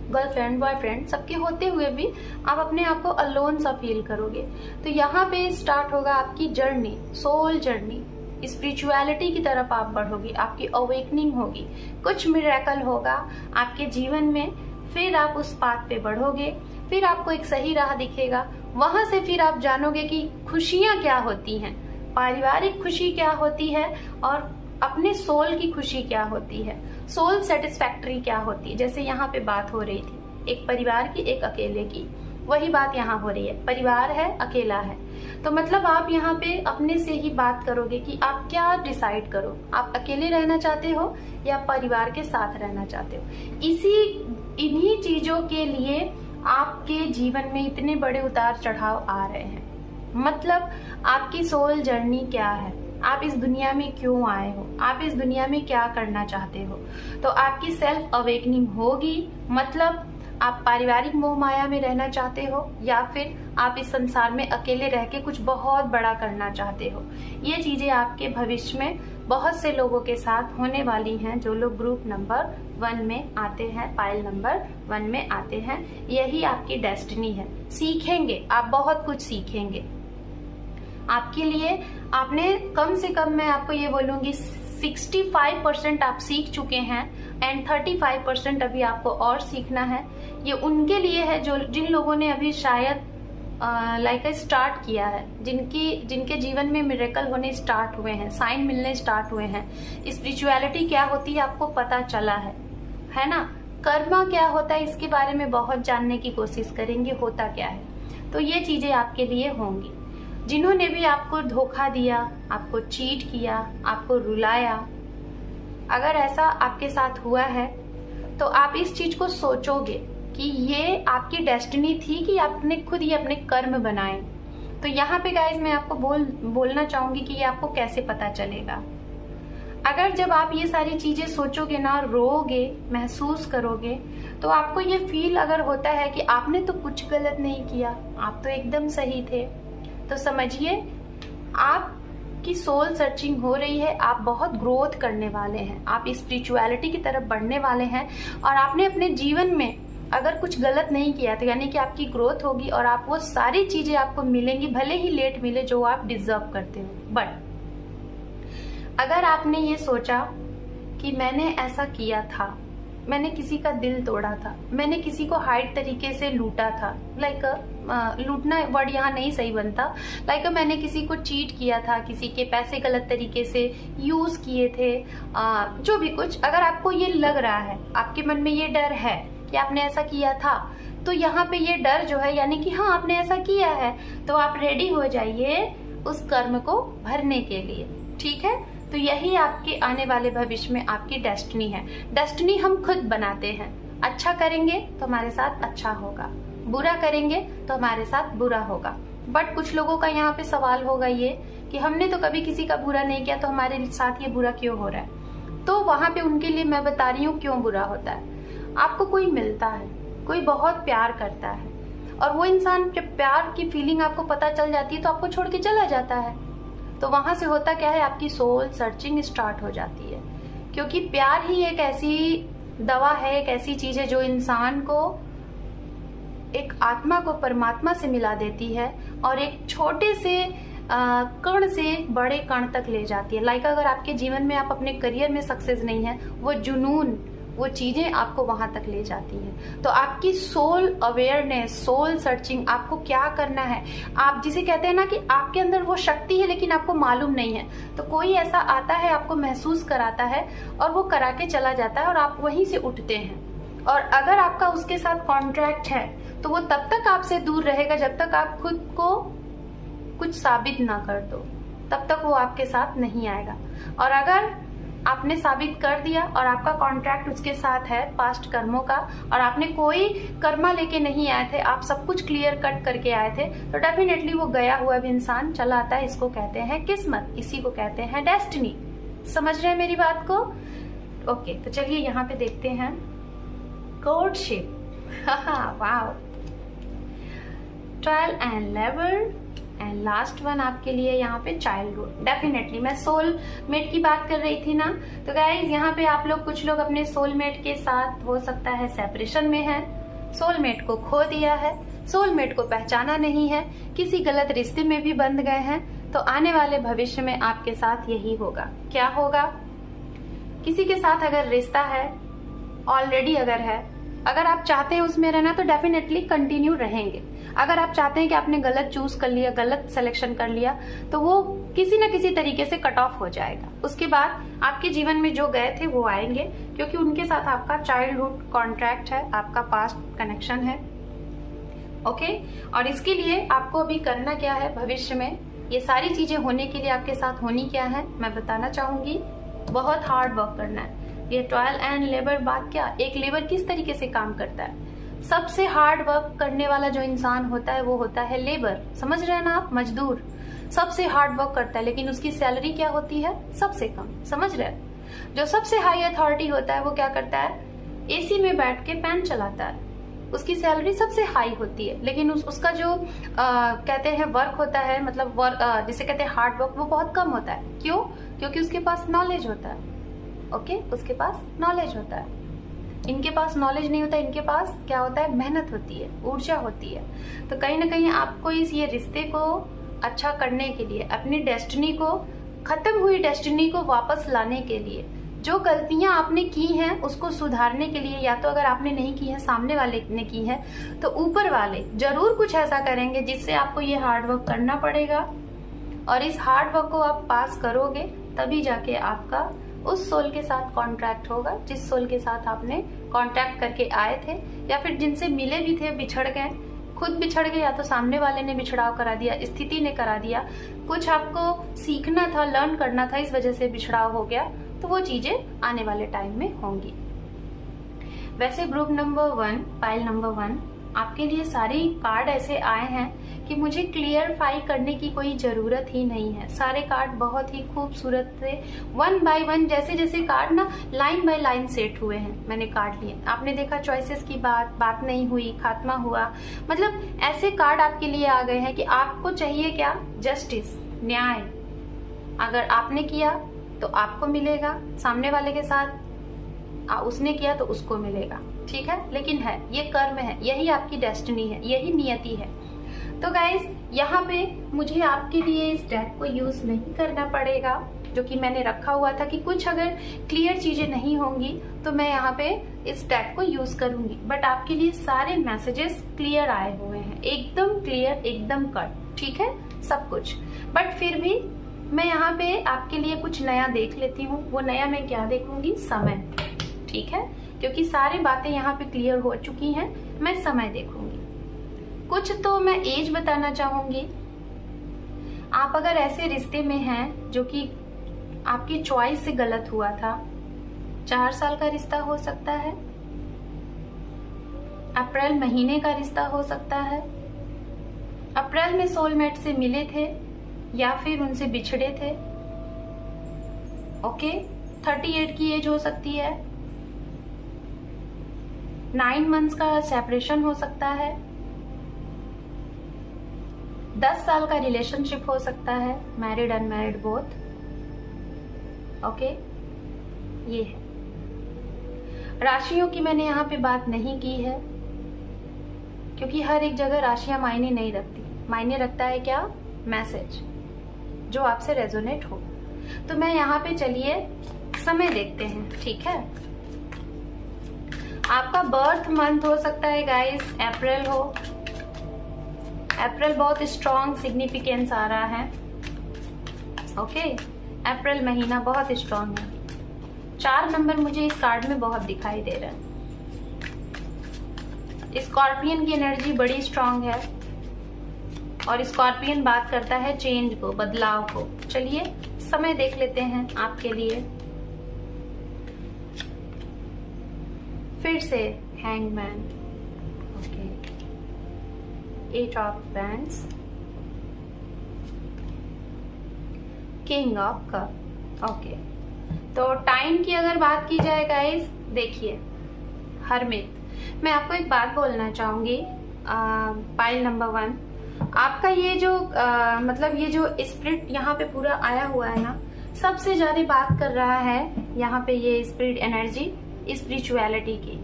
गर्लफ्रेंड, बॉयफ्रेंड, सबके होते हुए भी आप अपने आप को अलोन सा फील करोगे। तो यहाँ पे स्टार्ट होगा आपकी जर्नी, सोल जर्नी। स्पिरिचुअलिटी की तरफ आप बढ़ोगे, आपकी अवेकनिंग होगी, कुछ मिरेकल होगा आपके जीवन में। फिर आप उस पाथ पे बढ़ोगे, फिर आपको एक सही राह दिखेगा। वहां से फिर आप जानोगे कि खुशियां क्या होती हैं, पारिवारिक खुशी क्या होती है, और अपने सोल की खुशी क्या होती है, सोल सेटिस्फैक्ट्री क्या होती है। जैसे यहाँ पे बात हो रही थी एक परिवार की, एक अकेले की, वही बात यहाँ हो रही है। परिवार है, अकेला है, तो मतलब आप यहाँ पे अपने से ही बात करोगे कि आप क्या डिसाइड करो, आप अकेले रहना चाहते हो या परिवार के साथ रहना चाहते हो। इन्हीं चीजों के लिए आपके जीवन में इतने बड़े उतार चढ़ाव आ रहे हैं। मतलब आपकी सोल जर्नी क्या है, आप इस दुनिया में क्यों आए हो, आप इस दुनिया में क्या करना चाहते हो। तो आपकी सेल्फ अवेकनिंग होगी। मतलब आप पारिवारिक मोह माया में रहना चाहते हो, या फिर आप इस संसार में अकेले रह के कुछ बहुत बड़ा करना चाहते हो। ये चीजें आपके भविष्य में बहुत से लोगों के साथ होने वाली हैं, जो लोग ग्रुप नंबर 1 में आते हैं, पाइल नंबर 1 में आते हैं। यही आपकी डेस्टिनी है। सीखेंगे आप, बहुत कुछ सीखेंगे। आपके लिए आपने कम से कम, मैं आपको ये बोलूंगी, 65% आप सीख चुके हैं, एंड 35% अभी आपको और सीखना है। ये उनके लिए है जो जिन लोगों ने अभी शायद स्टार्ट किया है, जिनके जीवन में मिरेकल होने स्टार्ट हुए हैं, साइन मिलने स्टार्ट हुए हैं। स्पिरिचुअलिटी क्या होती है आपको पता चला है ना। कर्मा क्या होता है इसके बारे में बहुत जानने की कोशिश करेंगे, होता क्या है। तो ये चीजें आपके लिए होंगी। जिन्होंने भी आपको धोखा दिया, आपको चीट किया, आपको रुलाया, अगर ऐसा आपके साथ हुआ है तो आप इस चीज को सोचोगे कि ये आपकी डेस्टिनी थी कि आपने खुद ही अपने कर्म बनाए। तो यहाँ पे गाइज मैं आपको बोलना चाहूंगी कि ये आपको कैसे पता चलेगा। अगर जब आप ये सारी चीजें सोचोगे ना, रोगे, महसूस करोगे, तो आपको ये फील अगर होता है कि आपने तो कुछ गलत नहीं किया, आप तो एकदम सही थे, तो समझिए आपकी सोल सर्चिंग हो रही है। आप बहुत ग्रोथ करने वाले हैं, आप स्पिरिचुअलिटी की तरफ बढ़ने वाले हैं, और आपने अपने जीवन में अगर कुछ गलत नहीं किया तो यानी कि आपकी ग्रोथ होगी, और आप वो सारी चीजें आपको मिलेंगी, भले ही लेट मिले, जो आप डिजर्व करते हो। बट अगर आपने ये सोचा कि मैंने ऐसा किया था, मैंने किसी का दिल तोड़ा था, मैंने किसी को हाइड तरीके से लूटा था, लूटना वर्ड यहाँ नहीं सही बनता, मैंने किसी को चीट किया था, किसी के पैसे गलत तरीके से यूज किए थे, जो भी कुछ, अगर आपको ये लग रहा है, आपके मन में ये डर है कि आपने ऐसा किया था, तो यहाँ पे ये डर जो है, यानी कि हाँ आपने ऐसा किया है, तो आप रेडी हो जाइए उस कर्म को भरने के लिए। ठीक है, तो यही आपके आने वाले भविष्य में आपकी डेस्टिनी है। डेस्टिनी हम खुद बनाते हैं। अच्छा करेंगे तो हमारे साथ अच्छा होगा, बुरा करेंगे तो हमारे साथ बुरा होगा। बट कुछ लोगों का यहाँ पे सवाल होगा ये कि हमने तो कभी किसी का बुरा नहीं किया, तो हमारे साथ ये बुरा क्यों हो रहा है। तो वहां पे उनके लिए मैं बता रही हूँ क्यों बुरा होता है। आपको कोई मिलता है, कोई बहुत प्यार करता है, और वो इंसान जब प्यार की फीलिंग आपको पता चल जाती है तो आपको छोड़ के चला जाता है। तो वहां से होता क्या है, आपकी सोल सर्चिंग स्टार्ट हो जाती है, क्योंकि प्यार ही एक ऐसी दवा है, एक ऐसी चीज है जो इंसान को, एक आत्मा को परमात्मा से मिला देती है, और एक छोटे से कण से बड़े कण तक ले जाती है। अगर आपके जीवन में आप अपने करियर में सक्सेस नहीं है, वो जुनून, वो चीजें आपको वहां तक ले जाती है। तो आपकी सोल अवेयरनेस, सोल सर्चिंग, आपको क्या करना है, आप जिसे कहते हैं ना कि आपके अंदर वो शक्ति है लेकिन आपको मालूम नहीं है, तो कोई ऐसा आता है, आपको महसूस कराता है, और वो करा के चला जाता है, और आप वहीं से उठते हैं। और अगर आपका उसके साथ कॉन्ट्रैक्ट है तो वो तब तक आपसे दूर रहेगा जब तक आप खुद को कुछ साबित ना कर दो। तब तक वो आपके साथ नहीं आएगा। और अगर आपने साबित कर दिया और आपका कॉन्ट्रैक्ट उसके साथ है पास्ट कर्मों का, और आपने कोई कर्मा लेके नहीं आए थे, आप सब कुछ क्लियर कट करके आए थे, तो डेफिनेटली वो गया हुआ भी इंसान चला आता है। इसको कहते हैं किस्मत, इसी को कहते हैं डेस्टिनी। समझ रहे हैं मेरी बात को? ओके, तो चलिए यहाँ पे देखते हैं courtship. Wow, trial and labour and last one आपके लिए यहाँ पे चाइल्डहुड। डेफिनेटली मैं सोलमेट की बात कर रही थी ना, तो गाइज यहाँ पे आप लोग, कुछ लोग अपने सोलमेट के साथ हो सकता है सेपरेशन में है, सोलमेट को खो दिया है, सोलमेट को पहचाना नहीं है, किसी गलत रिश्ते में भी बंध गए हैं। तो आने वाले भविष्य में आपके साथ यही होगा। क्या होगा? किसी के साथ अगर रिश्ता है ऑलरेडी, अगर आप चाहते हैं उसमें रहना, तो डेफिनेटली कंटिन्यू रहेंगे। अगर आप चाहते हैं कि आपने गलत चूज कर लिया, गलत सिलेक्शन कर लिया, तो वो किसी न किसी तरीके से कट ऑफ हो जाएगा। उसके बाद आपके जीवन में जो गए थे वो आएंगे, क्योंकि उनके साथ आपका चाइल्डहुड कॉन्ट्रैक्ट है, आपका पास्ट कनेक्शन है। ओके, और इसके लिए आपको अभी करना क्या है भविष्य में, ये सारी चीजें होने के लिए आपके साथ होनी क्या है मैं बताना चाहूंगी। बहुत हार्ड वर्क करना है। ये ट्रायल एंड लेबर बात क्या, एक लेबर किस तरीके से काम करता है? सबसे हार्ड वर्क करने वाला जो इंसान होता है वो होता है लेबर। समझ रहे हैं ना आप? मजदूर सबसे हार्ड वर्क करता है, लेकिन उसकी सैलरी क्या होती है? सबसे कम। समझ रहे हैं? जो सबसे हाई अथॉरिटी होता है वो क्या करता है? एसी में बैठ के फैन चलाता है, उसकी सैलरी सबसे हाई होती है, लेकिन उसका जो कहते हैं वर्क होता है, मतलब वर्क जिसे कहते हैं हार्ड वर्क, वो बहुत कम होता है। क्यों? क्योंकि उसके पास नॉलेज होता है। ओके, उसके पास नॉलेज होता है। इनके पास नॉलेज नहीं होता, इनके पास क्या होता है? मेहनत होती है, ऊर्जा होती है। तो कहीं ना कहीं आपको ये रिश्ते को अच्छा करने के लिए, अपनी डेस्टिनी को, खत्म हुई डेस्टिनी को वापस लाने के लिए, जो गलतियां आपने की हैं उसको सुधारने के लिए, या तो अगर आपने नहीं की है, सामने वाले ने की है, तो ऊपर वाले जरूर कुछ ऐसा करेंगे जिससे आपको ये हार्ड वर्क करना पड़ेगा। और इस हार्ड वर्क को आप पास करोगे, तभी जाके आपका उस सोल के साथ कॉन्ट्रैक्ट होगा जिस सोल के साथ आपने कॉन्ट्रैक्ट करके आए थे, या फिर जिनसे मिले भी थे, बिछड़ गए, खुद बिछड़ गए, या तो सामने वाले ने बिछड़ाव करा दिया, स्थिति ने करा दिया, कुछ आपको सीखना था, लर्न करना था, इस वजह से बिछड़ाव हो गया, तो वो चीजें आने वाले टाइम में होंगी। वैसे ग्रुप नंबर 1, पाइल नंबर 1, आपके लिए सारे कार्ड ऐसे आए हैं कि मुझे क्लियरफाई करने की कोई जरूरत ही नहीं है। सारे कार्ड बहुत ही खूबसूरत थे, 1 बाय 1 जैसे जैसे कार्ड ना लाइन बाय लाइन सेट हुए हैं, मैंने कार्ड लिए। आपने देखा चॉइसेस की बात नहीं हुई, खात्मा हुआ, मतलब ऐसे कार्ड आपके लिए आ गए हैं कि आपको चाहिए क्या? जस्टिस, न्याय। अगर आपने किया तो आपको मिलेगा, सामने वाले के साथ उसने किया तो उसको मिलेगा। ठीक है, लेकिन है ये कर्म है, यही आपकी डेस्टिनी है, यही नियति है। तो गाइज यहाँ पे मुझे आपके लिए इस डेक को यूज नहीं करना पड़ेगा, जो कि मैंने रखा हुआ था कि कुछ अगर क्लियर चीजें नहीं होंगी तो मैं यहाँ पे इस डेक को यूज करूंगी। बट आपके लिए सारे मैसेजेस क्लियर आए हुए हैं, एकदम क्लियर, एकदम कट। ठीक है, सब कुछ। बट फिर भी मैं यहाँ पे आपके लिए कुछ नया देख लेती हूँ। वो नया मैं क्या देखूंगी? समय। ठीक है, क्योंकि सारी बातें यहाँ पे क्लियर हो चुकी हैं, मैं समय देखूंगी। कुछ तो मैं एज बताना चाहूंगी। आप अगर ऐसे रिश्ते में हैं जो कि आपकी चॉइस से गलत हुआ था, 4 साल का रिश्ता हो सकता है, अप्रैल महीने का रिश्ता हो सकता है, अप्रैल में सोलमेट से मिले थे या फिर उनसे बिछड़े थे। ओके, 38 की एज हो सकती है, 9 मंथ्स का सेपरेशन हो सकता है, 10 साल का रिलेशनशिप हो सकता है, मैरिड अनमैरिड बोथ। ओके, ये है। राशियों की मैंने यहाँ पे बात नहीं की है, क्योंकि हर एक जगह राशियां मायने नहीं रखती। मायने रखता है क्या? मैसेज जो आपसे रेजोनेट हो। तो मैं यहाँ पे चलिए समय देखते हैं। ठीक है, आपका बर्थ मंथ हो सकता है गाइस अप्रैल हो। अप्रैल बहुत स्ट्रॉन्ग सिग्निफिकेंस आ रहा है। ओके, अप्रैल महीना बहुत स्ट्रॉन्ग है। 4 नंबर मुझे इस कार्ड में बहुत दिखाई दे रहा है। स्कॉर्पियन की एनर्जी बड़ी स्ट्रॉन्ग है, और स्कॉर्पियन बात करता है चेंज को, बदलाव को, चलिए समय देख लेते हैं आपके लिए। फिर से hangman, okay, 8 of wands, king of cup, okay. तो टाइम की अगर बात की जाए गाइस, देखिए हरमित, मैं आपको एक बात बोलना चाहूंगी। पाइल नंबर 1, आपका ये जो मतलब ये जो स्पिरिट यहाँ पे पूरा आया हुआ है ना, सबसे ज्यादा बात कर रहा है यहाँ पे ये स्पिरिट एनर्जी स्पिरिचुअलिटी की,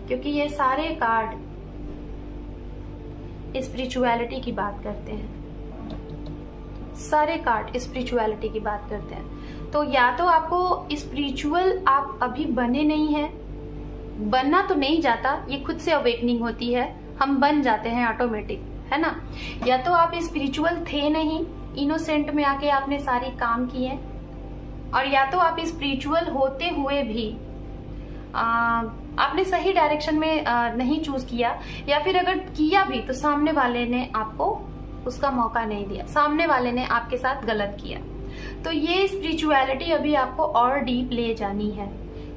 क्योंकि ये सारे कार्ड स्पिरिचुअलिटी की बात करते हैं, सारे कार्ड स्पिरिचुअलिटी की बात करते हैं। तो या तो आपको स्पिरिचुअल आप अभी बने नहीं हैं, बनना तो नहीं जाता, ये खुद से अवेकनिंग होती है, हम बन जाते हैं ऑटोमेटिक, है ना। या तो आप स्पिरिचुअल थे नहीं, इनोसेंट में आके आपने सारे काम किए, और या तो आप स्पिरिचुअल होते हुए भी आपने सही डायरेक्शन में नहीं चूज किया, या फिर अगर किया भी तो सामने वाले ने आपको उसका मौका नहीं दिया, सामने वाले ने आपके साथ गलत किया। तो ये स्पिरिचुअलिटी अभी आपको और डीप ले जानी है।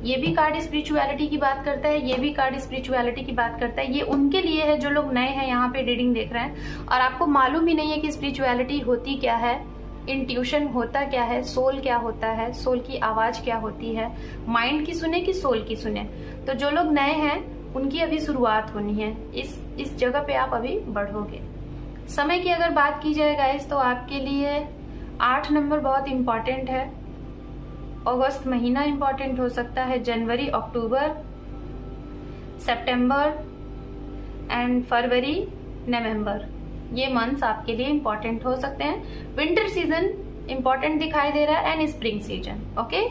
ये भी कार्ड स्पिरिचुअलिटी की बात करता है, ये भी कार्ड स्पिरिचुअलिटी की बात करता है। ये उनके लिए है जो लोग नए हैं यहाँ पे रीडिंग देख रहे हैं और आपको मालूम ही नहीं है कि स्पिरिचुअलिटी होती क्या है, इंट्यूशन होता क्या है, सोल क्या होता है, सोल की आवाज क्या होती है, माइंड की सुने कि सोल की सुने। तो जो लोग नए हैं उनकी अभी शुरुआत होनी है, इस जगह पे आप अभी बढ़ोगे। समय की अगर बात की जाए गाइस, तो आपके लिए 8 नंबर बहुत इंपॉर्टेंट है। अगस्त महीना इंपॉर्टेंट हो सकता है, जनवरी, अक्टूबर, सितंबर एंड फरवरी, नवंबर, ये मंथ्स आपके लिए इंपॉर्टेंट हो सकते हैं। विंटर सीजन इंपॉर्टेंट दिखाई दे रहा है and spring season, okay.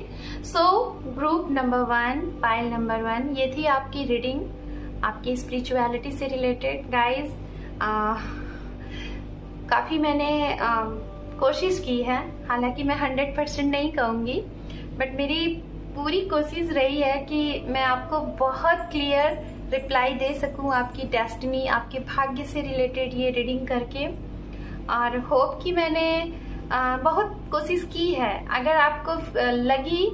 So group number 1, pile number 1, ये थी आपकी रीडिंग आपकी स्पिरिचुअलिटी से रिलेटेड। गाइज काफी मैंने कोशिश की है, हालांकि मैं 100% नहीं कहूंगी, बट मेरी पूरी कोशिश रही है कि मैं आपको बहुत क्लियर रिप्लाई दे सकूं आपकी डेस्टिनी, आपके भाग्य से रिलेटेड ये रीडिंग करके। और होप कि मैंने बहुत कोशिश की है। अगर आपको लगी,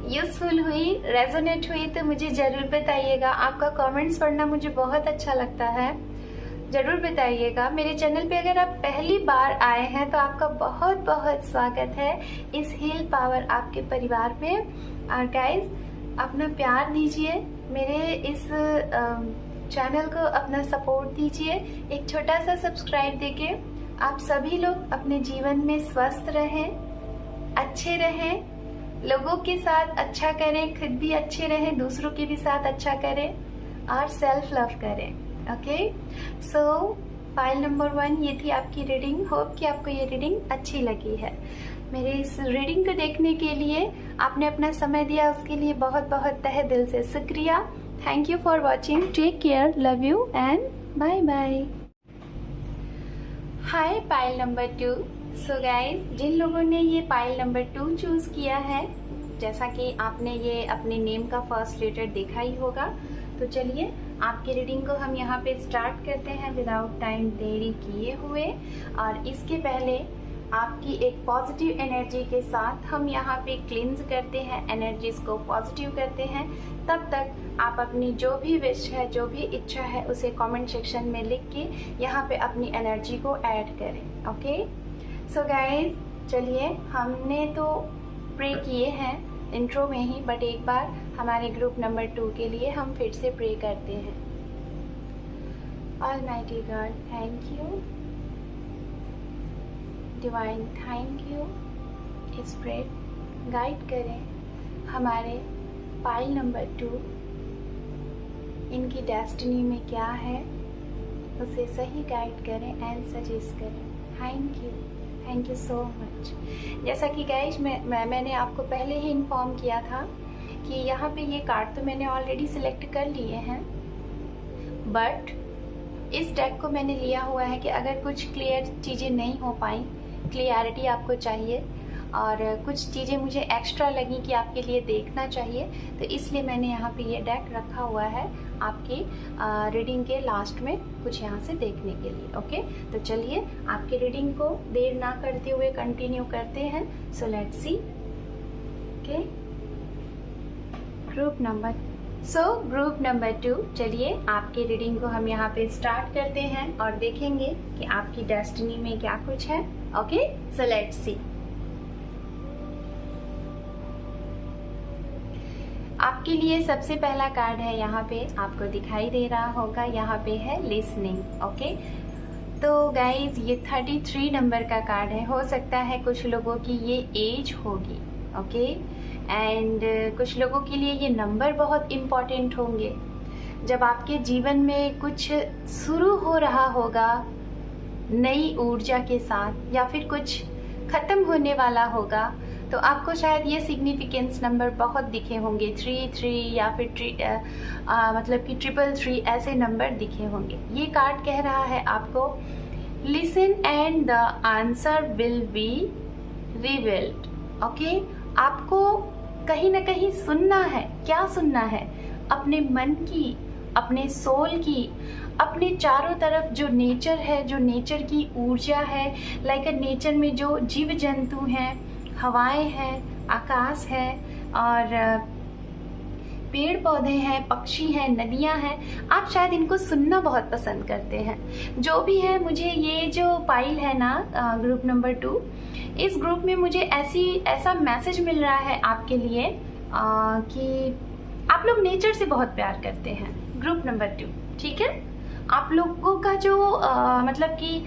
यूजफुल हुई, रेजोनेट हुई, तो मुझे जरूर बताइएगा। आपका कमेंट्स पढ़ना मुझे बहुत अच्छा लगता है, जरूर बताइएगा। मेरे चैनल पे अगर आप पहली बार आए हैं तो आपका बहुत बहुत स्वागत है इस हील पावर आपके परिवार में। और गाइज अपना प्यार दीजिए, मेरे इस चैनल को अपना सपोर्ट दीजिए, एक छोटा सा सब्सक्राइब देके। आप सभी लोग अपने जीवन में स्वस्थ रहें, अच्छे रहें, लोगों के साथ अच्छा करें, खुद भी अच्छे रहें, दूसरों के भी साथ अच्छा करें और सेल्फ लव करें, ओके। सो पाइल नंबर 1 ये थी आपकी रीडिंग। होप कि आपको ये रीडिंग अच्छी लगी है। मेरे इस रीडिंग को देखने के लिए, आपने अपना समय दिया, उसके लिए बहुत बहुत तहे दिल से शुक्रिया। Thank you for watching, take care, love you and bye bye. Hi पाइल नंबर 2। सो गाइज, जिन लोगों ने ये पाइल नंबर 2 चूज किया है, जैसा कि आपने ये अपने नेम का फर्स्ट लेटर देखा ही होगा, तो चलिए आपकी रीडिंग को हम यहाँ पे स्टार्ट करते हैं विदाउट टाइम देरी किए हुए। और इसके पहले आपकी एक पॉजिटिव एनर्जी के साथ हम यहाँ पे क्लींस करते हैं, एनर्जीज को पॉजिटिव करते हैं। तब तक आप अपनी जो भी विश है, जो भी इच्छा है, उसे कमेंट सेक्शन में लिख के यहाँ पे अपनी एनर्जी को ऐड करें, ओके। सो गाइज, चलिए हमने तो प्रे किए हैं इंट्रो में ही, बट एक बार हमारे ग्रुप नंबर 2 के लिए हम फिर से प्रे करते हैं। Almighty God, thank you. Divine, thank you. Spirit guide करें हमारे पाइल नंबर 2, इनकी डेस्टिनी में क्या है उसे सही गाइड करें एंड सजेस्ट करें। Thank you so much. जैसा कि गाइज मैंने आपको पहले ही इन्फॉर्म किया था कि यहाँ पे ये कार्ड तो मैंने ऑलरेडी सिलेक्ट कर लिए हैं, बट इस डेक को मैंने लिया हुआ है कि अगर कुछ क्लियर चीज़ें नहीं हो पाई, क्लियरिटी आपको चाहिए, और कुछ चीज़ें मुझे एक्स्ट्रा लगी कि आपके लिए देखना चाहिए, तो इसलिए मैंने यहाँ पे ये डेक रखा हुआ है आपकी रीडिंग के लास्ट में कुछ यहाँ से देखने के लिए। ओके, तो चलिए आपकी रीडिंग को देर ना करते हुए कंटिन्यू करते हैं। सो let's C. Okay, group number 2, चलिए आपकी रीडिंग को हम यहाँ पे स्टार्ट करते हैं और देखेंगे कि आपकी डेस्टिनी में क्या कुछ है। ओके, सो लेट्स सी। आपके लिए सबसे पहला कार्ड है, यहाँ पे आपको दिखाई दे रहा होगा, यहाँ पे है लिसनिंग। ओके, तो गाइज ये 33 नंबर का कार्ड है। हो सकता है कुछ लोगों की ये एज होगी। ओके, एंड कुछ लोगों के लिए ये नंबर बहुत इम्पॉर्टेंट होंगे। जब आपके जीवन में कुछ शुरू हो रहा होगा नई ऊर्जा के साथ, या फिर कुछ ख़त्म होने वाला होगा, तो आपको शायद ये सिग्निफिकेंस नंबर बहुत दिखे होंगे। 3 या फिर मतलब कि 333 ऐसे नंबर दिखे होंगे। ये कार्ड कह रहा है आपको, listen and the answer will be revealed. Okay, आपको कहीं ना कहीं सुनना है। क्या सुनना है? अपने मन की, अपने सोल की, अपने चारों तरफ जो नेचर है, जो नेचर की ऊर्जा है, लाइक नेचर में जो जीव जंतु हैं, हवाएं हैं, आकाश है और पेड़ पौधे हैं, पक्षी हैं, नदियां हैं, आप शायद इनको सुनना बहुत पसंद करते हैं। जो भी है, मुझे ये जो पाइल है ना, ग्रुप नंबर 2, इस ग्रुप में मुझे ऐसा मैसेज मिल रहा है आपके लिए कि आप लोग नेचर से बहुत प्यार करते हैं। ग्रुप नंबर 2, ठीक है? आप लोगों का जो मतलब कि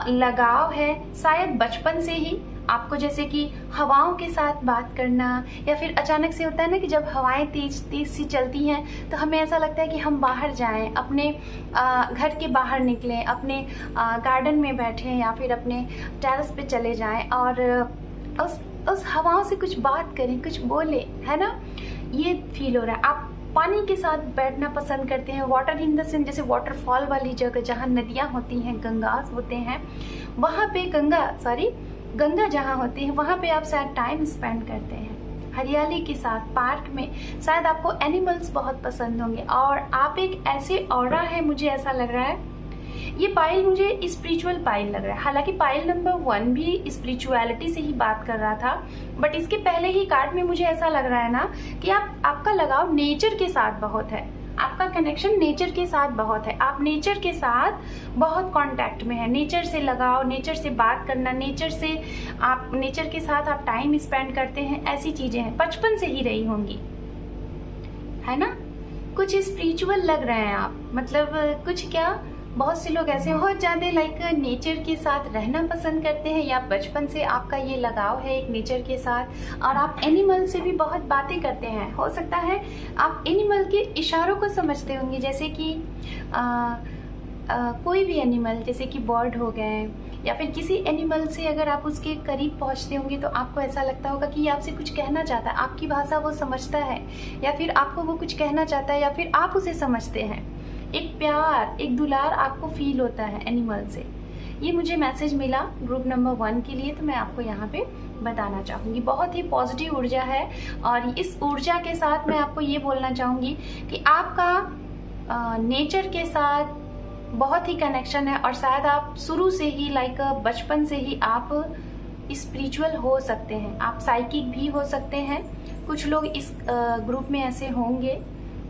लगाव है शायद बचपन से ही। आपको जैसे कि हवाओं के साथ बात करना, या फिर अचानक से होता है ना कि जब हवाएं तेज सी चलती हैं तो हमें ऐसा लगता है कि हम बाहर जाएं, अपने घर के बाहर निकलें, अपने गार्डन में बैठें या फिर अपने टेरेस पे चले जाएं और उस हवाओं से कुछ बात करें, कुछ बोले, है ना? ये फील हो रहा है। आप पानी के साथ बैठना पसंद करते हैं। वाटर इन द सेंस, जैसे वाटरफॉल वाली जगह जहाँ नदियाँ होती हैं, गंगा होते हैं, वहाँ पे गंगा जहाँ होती है वहाँ पे आप शायद टाइम स्पेंड करते हैं हरियाली के साथ, पार्क में। शायद आपको एनिमल्स बहुत पसंद होंगे और आप एक ऐसे ऑरा है, मुझे ऐसा लग रहा है। ये पाइल मुझे स्पिरिचुअल पाइल लग रहा है। हालांकि पाइल नंबर 1 भी स्पिरिचुअलिटी से ही बात कर रहा था, बट इसके पहले ही कार्ड में मुझे ऐसा लग रहा है ना कि आपका लगाव नेचर के साथ बहुत है, आपका कनेक्शन नेचर के साथ बहुत है। आप नेचर के साथ बहुत कांटेक्ट में है, नेचर से लगाव, नेचर से बात करना, नेचर के साथ आप टाइम स्पेंड करते हैं, ऐसी चीजें हैं, बचपन से ही रही होंगी, है ना? कुछ स्पिरिचुअल लग रहे हैं आप, मतलब कुछ क्या, बहुत से लोग ऐसे बहुत ज्यादा लाइक नेचर के साथ रहना पसंद करते हैं, या बचपन से आपका ये लगाव है एक नेचर के साथ। और आप एनिमल से भी बहुत बातें करते हैं। हो सकता है आप एनिमल के इशारों को समझते होंगे, जैसे कि कोई भी एनिमल, जैसे कि बर्ड हो गए, या फिर किसी एनिमल से अगर आप उसके करीब पहुंचते होंगे तो आपको ऐसा लगता होगा कि ये आपसे कुछ कहना चाहता है, आपकी भाषा वो समझता है, या फिर आपको वो कुछ कहना चाहता है, या फिर आप उसे समझते हैं। एक प्यार, एक दुलार आपको फील होता है एनिमल से। ये मुझे मैसेज मिला ग्रुप नंबर 1 के लिए, तो मैं आपको यहाँ पे बताना चाहूँगी। बहुत ही पॉजिटिव ऊर्जा है और इस ऊर्जा के साथ मैं आपको ये बोलना चाहूँगी कि आपका नेचर के साथ बहुत ही कनेक्शन है, और शायद आप शुरू से ही लाइक बचपन से ही आप स्पिरिचुअल हो सकते हैं, आप साइकिक भी हो सकते हैं। कुछ लोग इस ग्रुप में ऐसे होंगे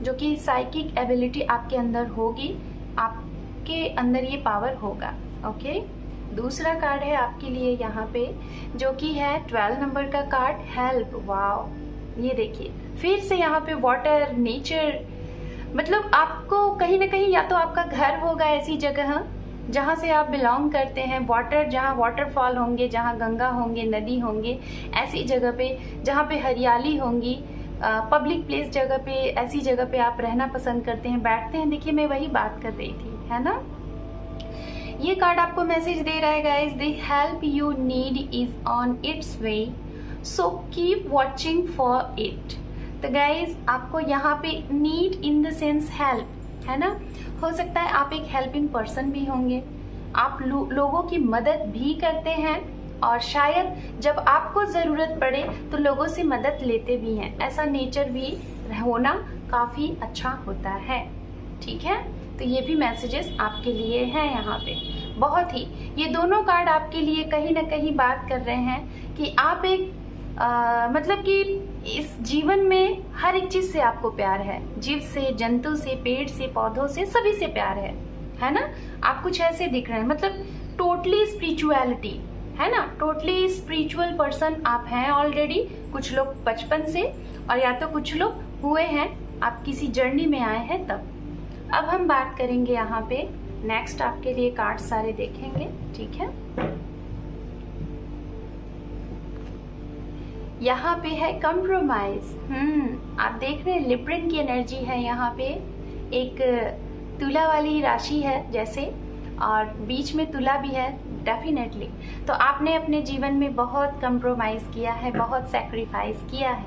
जो कि साइकिक एबिलिटी आपके अंदर होगी, आपके अंदर ये पावर होगा। ओके, दूसरा कार्ड है आपके लिए यहाँ पे, जो कि है 12 नंबर का कार्ड, हेल्प। वाओ, ये देखिए फिर से यहाँ पे वाटर, नेचर, मतलब आपको कहीं ना कहीं या तो आपका घर होगा ऐसी जगह जहाँ से आप बिलोंग करते हैं, वाटर, जहाँ वाटरफॉल होंगे, जहाँ गंगा होंगे, नदी होंगे, ऐसी जगह पे जहाँ पे हरियाली होंगी, पब्लिक प्लेस जगह पे, ऐसी जगह पे आप रहना पसंद करते हैं, बैठते हैं। देखिए मैं वही बात कर रही थी, है ना? ये कार्ड आपको मैसेज दे रहा है guys, the help you need is on it's way, so keep watching for it. तो गाइस आपको यहाँ पे need in the sense help, है ना? हो सकता है आप एक हेल्पिंग पर्सन भी होंगे, आप लोगों की मदद भी करते हैं, और शायद जब आपको ज़रूरत पड़े तो लोगों से मदद लेते भी हैं। ऐसा नेचर भी होना काफ़ी अच्छा होता है। ठीक है, तो ये भी मैसेजेस आपके लिए हैं यहाँ पे। बहुत ही ये दोनों कार्ड आपके लिए कहीं ना कहीं बात कर रहे हैं कि आप एक मतलब कि इस जीवन में हर एक चीज से आपको प्यार है। जीव से, जंतु से, पेड़ से, पौधों से, सभी से प्यार है ना। आप कुछ ऐसे दिख रहे हैं, मतलब टोटली स्पिरिचुअलिटी है ना, टोटली स्पिरिचुअल पर्सन आप हैं ऑलरेडी। कुछ लोग बचपन से, और या तो कुछ लोग हुए हैं, आप किसी जर्नी में आए हैं तब। अब हम बात करेंगे यहाँ पे नेक्स्ट, आपके लिए कार्ड सारे देखेंगे। ठीक है, यहाँ पे है कंप्रोमाइज। आप देख रहे हैं लिब्रन की एनर्जी है यहाँ पे। एक तुला वाली राशि है जैसे, और बीच में तुला भी है डेफिनेटली। तो आपने अपने जीवन में बहुत कंप्रोमाइज किया है, बहुत सेक्रीफाइस किया है।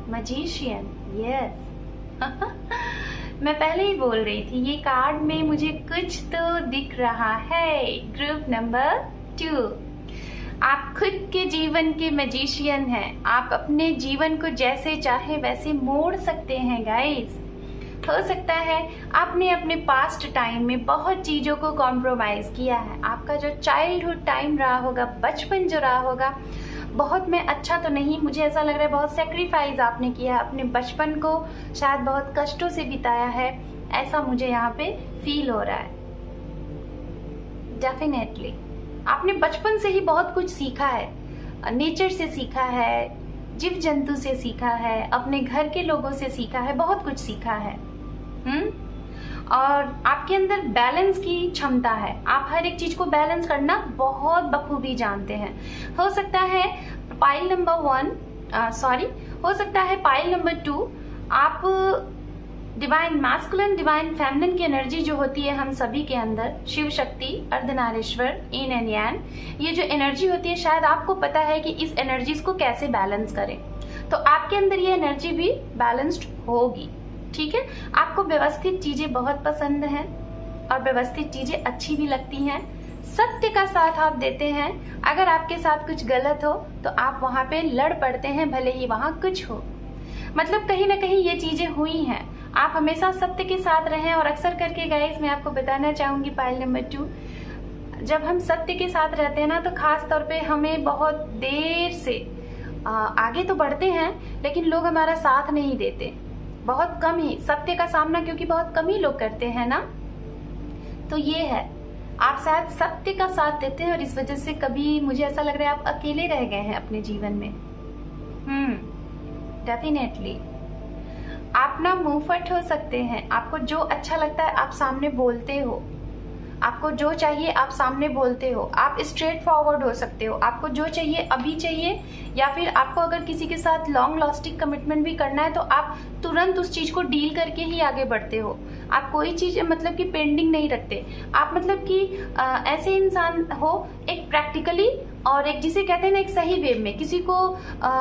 मैजिशियन, यस मैं पहले ही बोल रही थी, ये कार्ड में मुझे कुछ तो दिख रहा है। ग्रुप नंबर 2, आप खुद के जीवन के मैजिशियन हैं। आप अपने जीवन को जैसे चाहे वैसे मोड़ सकते हैं गाइस। हो सकता है आपने अपने पास्ट टाइम में बहुत चीज़ों को कॉम्प्रोमाइज़ किया है। आपका जो चाइल्डहुड टाइम रहा होगा, बचपन जो रहा होगा, बहुत में अच्छा तो नहीं, मुझे ऐसा लग रहा है बहुत सेक्रीफाइस आपने किया है। अपने बचपन को शायद बहुत कष्टों से बिताया है, ऐसा मुझे यहाँ पे फील हो रहा है। डेफिनेटली आपने बचपन से ही बहुत कुछ सीखा है, नेचर से सीखा है, जीव जंतु से सीखा है, अपने घर के लोगों से सीखा है, बहुत कुछ सीखा है। और आपके अंदर बैलेंस की क्षमता है। आप हर एक चीज को बैलेंस करना बहुत बखूबी जानते हैं। हो सकता है पाइल नंबर 1, हो सकता है पाइल नंबर 2 आप डिवाइन मैस्कुलिन, डिवाइन फेमिनिन की एनर्जी जो होती है हम सभी के अंदर, Shiv Shakti, Ardhanarishvara, yin and yang, ये जो एनर्जी होती है, शायद आपको पता है कि इस एनर्जीज को कैसे बैलेंस करें। तो आपके अंदर ये एनर्जी भी बैलेंस्ड होगी। ठीक है, आपको व्यवस्थित चीजें बहुत पसंद हैं और व्यवस्थित चीजें अच्छी भी लगती हैं। सत्य का साथ आप देते हैं। अगर आपके साथ कुछ गलत हो तो आप वहां पे लड़ पड़ते हैं, भले ही वहां कुछ हो। मतलब कहीं ना कहीं ये चीजें हुई हैं। आप हमेशा सत्य के साथ रहें। और अक्सर करके गाइस मैं आपको बताना चाहूंगी पाइल नंबर 2, जब हम सत्य के साथ रहते हैं ना, तो खास तौर पे हमें बहुत देर से आगे तो बढ़ते हैं, लेकिन लोग हमारा साथ नहीं देते। बहुत कम ही सत्य का सामना, क्योंकि बहुत कम ही लोग करते हैं ना। तो ये है, आप शायद सत्य का साथ देते हैं और इस वजह से कभी मुझे ऐसा लग रहा है आप अकेले रह गए हैं अपने जीवन में। डेफिनेटली आप ना मुंहफट हो सकते हैं। आपको जो अच्छा लगता है आप सामने बोलते हो, आपको जो चाहिए आप सामने बोलते हो, आप स्ट्रेट फॉरवर्ड हो सकते हो। आपको जो चाहिए अभी चाहिए, या फिर आपको अगर किसी के साथ लॉन्ग लास्टिंग कमिटमेंट भी करना है तो आप तुरंत उस चीज को डील करके ही आगे बढ़ते हो। आप कोई चीज मतलब कि पेंडिंग नहीं रखते। आप मतलब कि ऐसे इंसान हो, एक प्रैक्टिकली और एक जिसे कहते हैं ना एक सही वे में, किसी को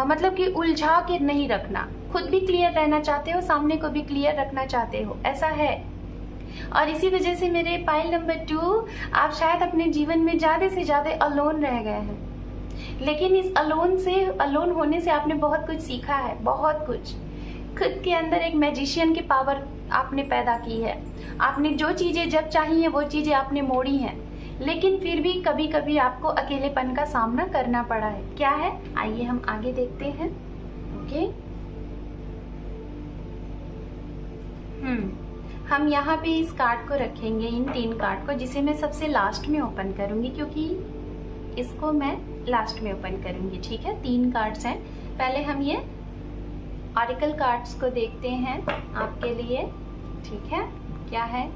मतलब कि उलझा के नहीं रखना। खुद भी क्लियर रहना चाहते हो, सामने को भी क्लियर रखना चाहते हो, ऐसा है। और इसी वजह से मेरे पाइल नंबर 2, आप शायद अपने जीवन में ज्यादा से ज्यादा अलोन रह गए हैं। लेकिन इस अलोन होने से आपने बहुत कुछ सीखा है, बहुत कुछ। खुद के अंदर एक मैजिशियन की पावर आपने पैदा की है। आपने जो चीजें जब चाहिए वो चीजें आपने मोड़ी हैं, लेकिन फिर भी कभी कभी आपको अकेलेपन का सामना करना पड़ा है। क्या है, आइए हम आगे देखते हैं। ओके, हम यहाँ पे इस कार्ड को रखेंगे, इन 3 कार्ड को, जिसे मैं सबसे लास्ट में ओपन करूंगी, क्योंकि इसको मैं लास्ट में ओपन करूंगी। ठीक है, 3 कार्ड्स हैं। पहले हम ये ऑरिकल कार्ड्स को देखते हैं आपके लिए। ठीक है, क्या है,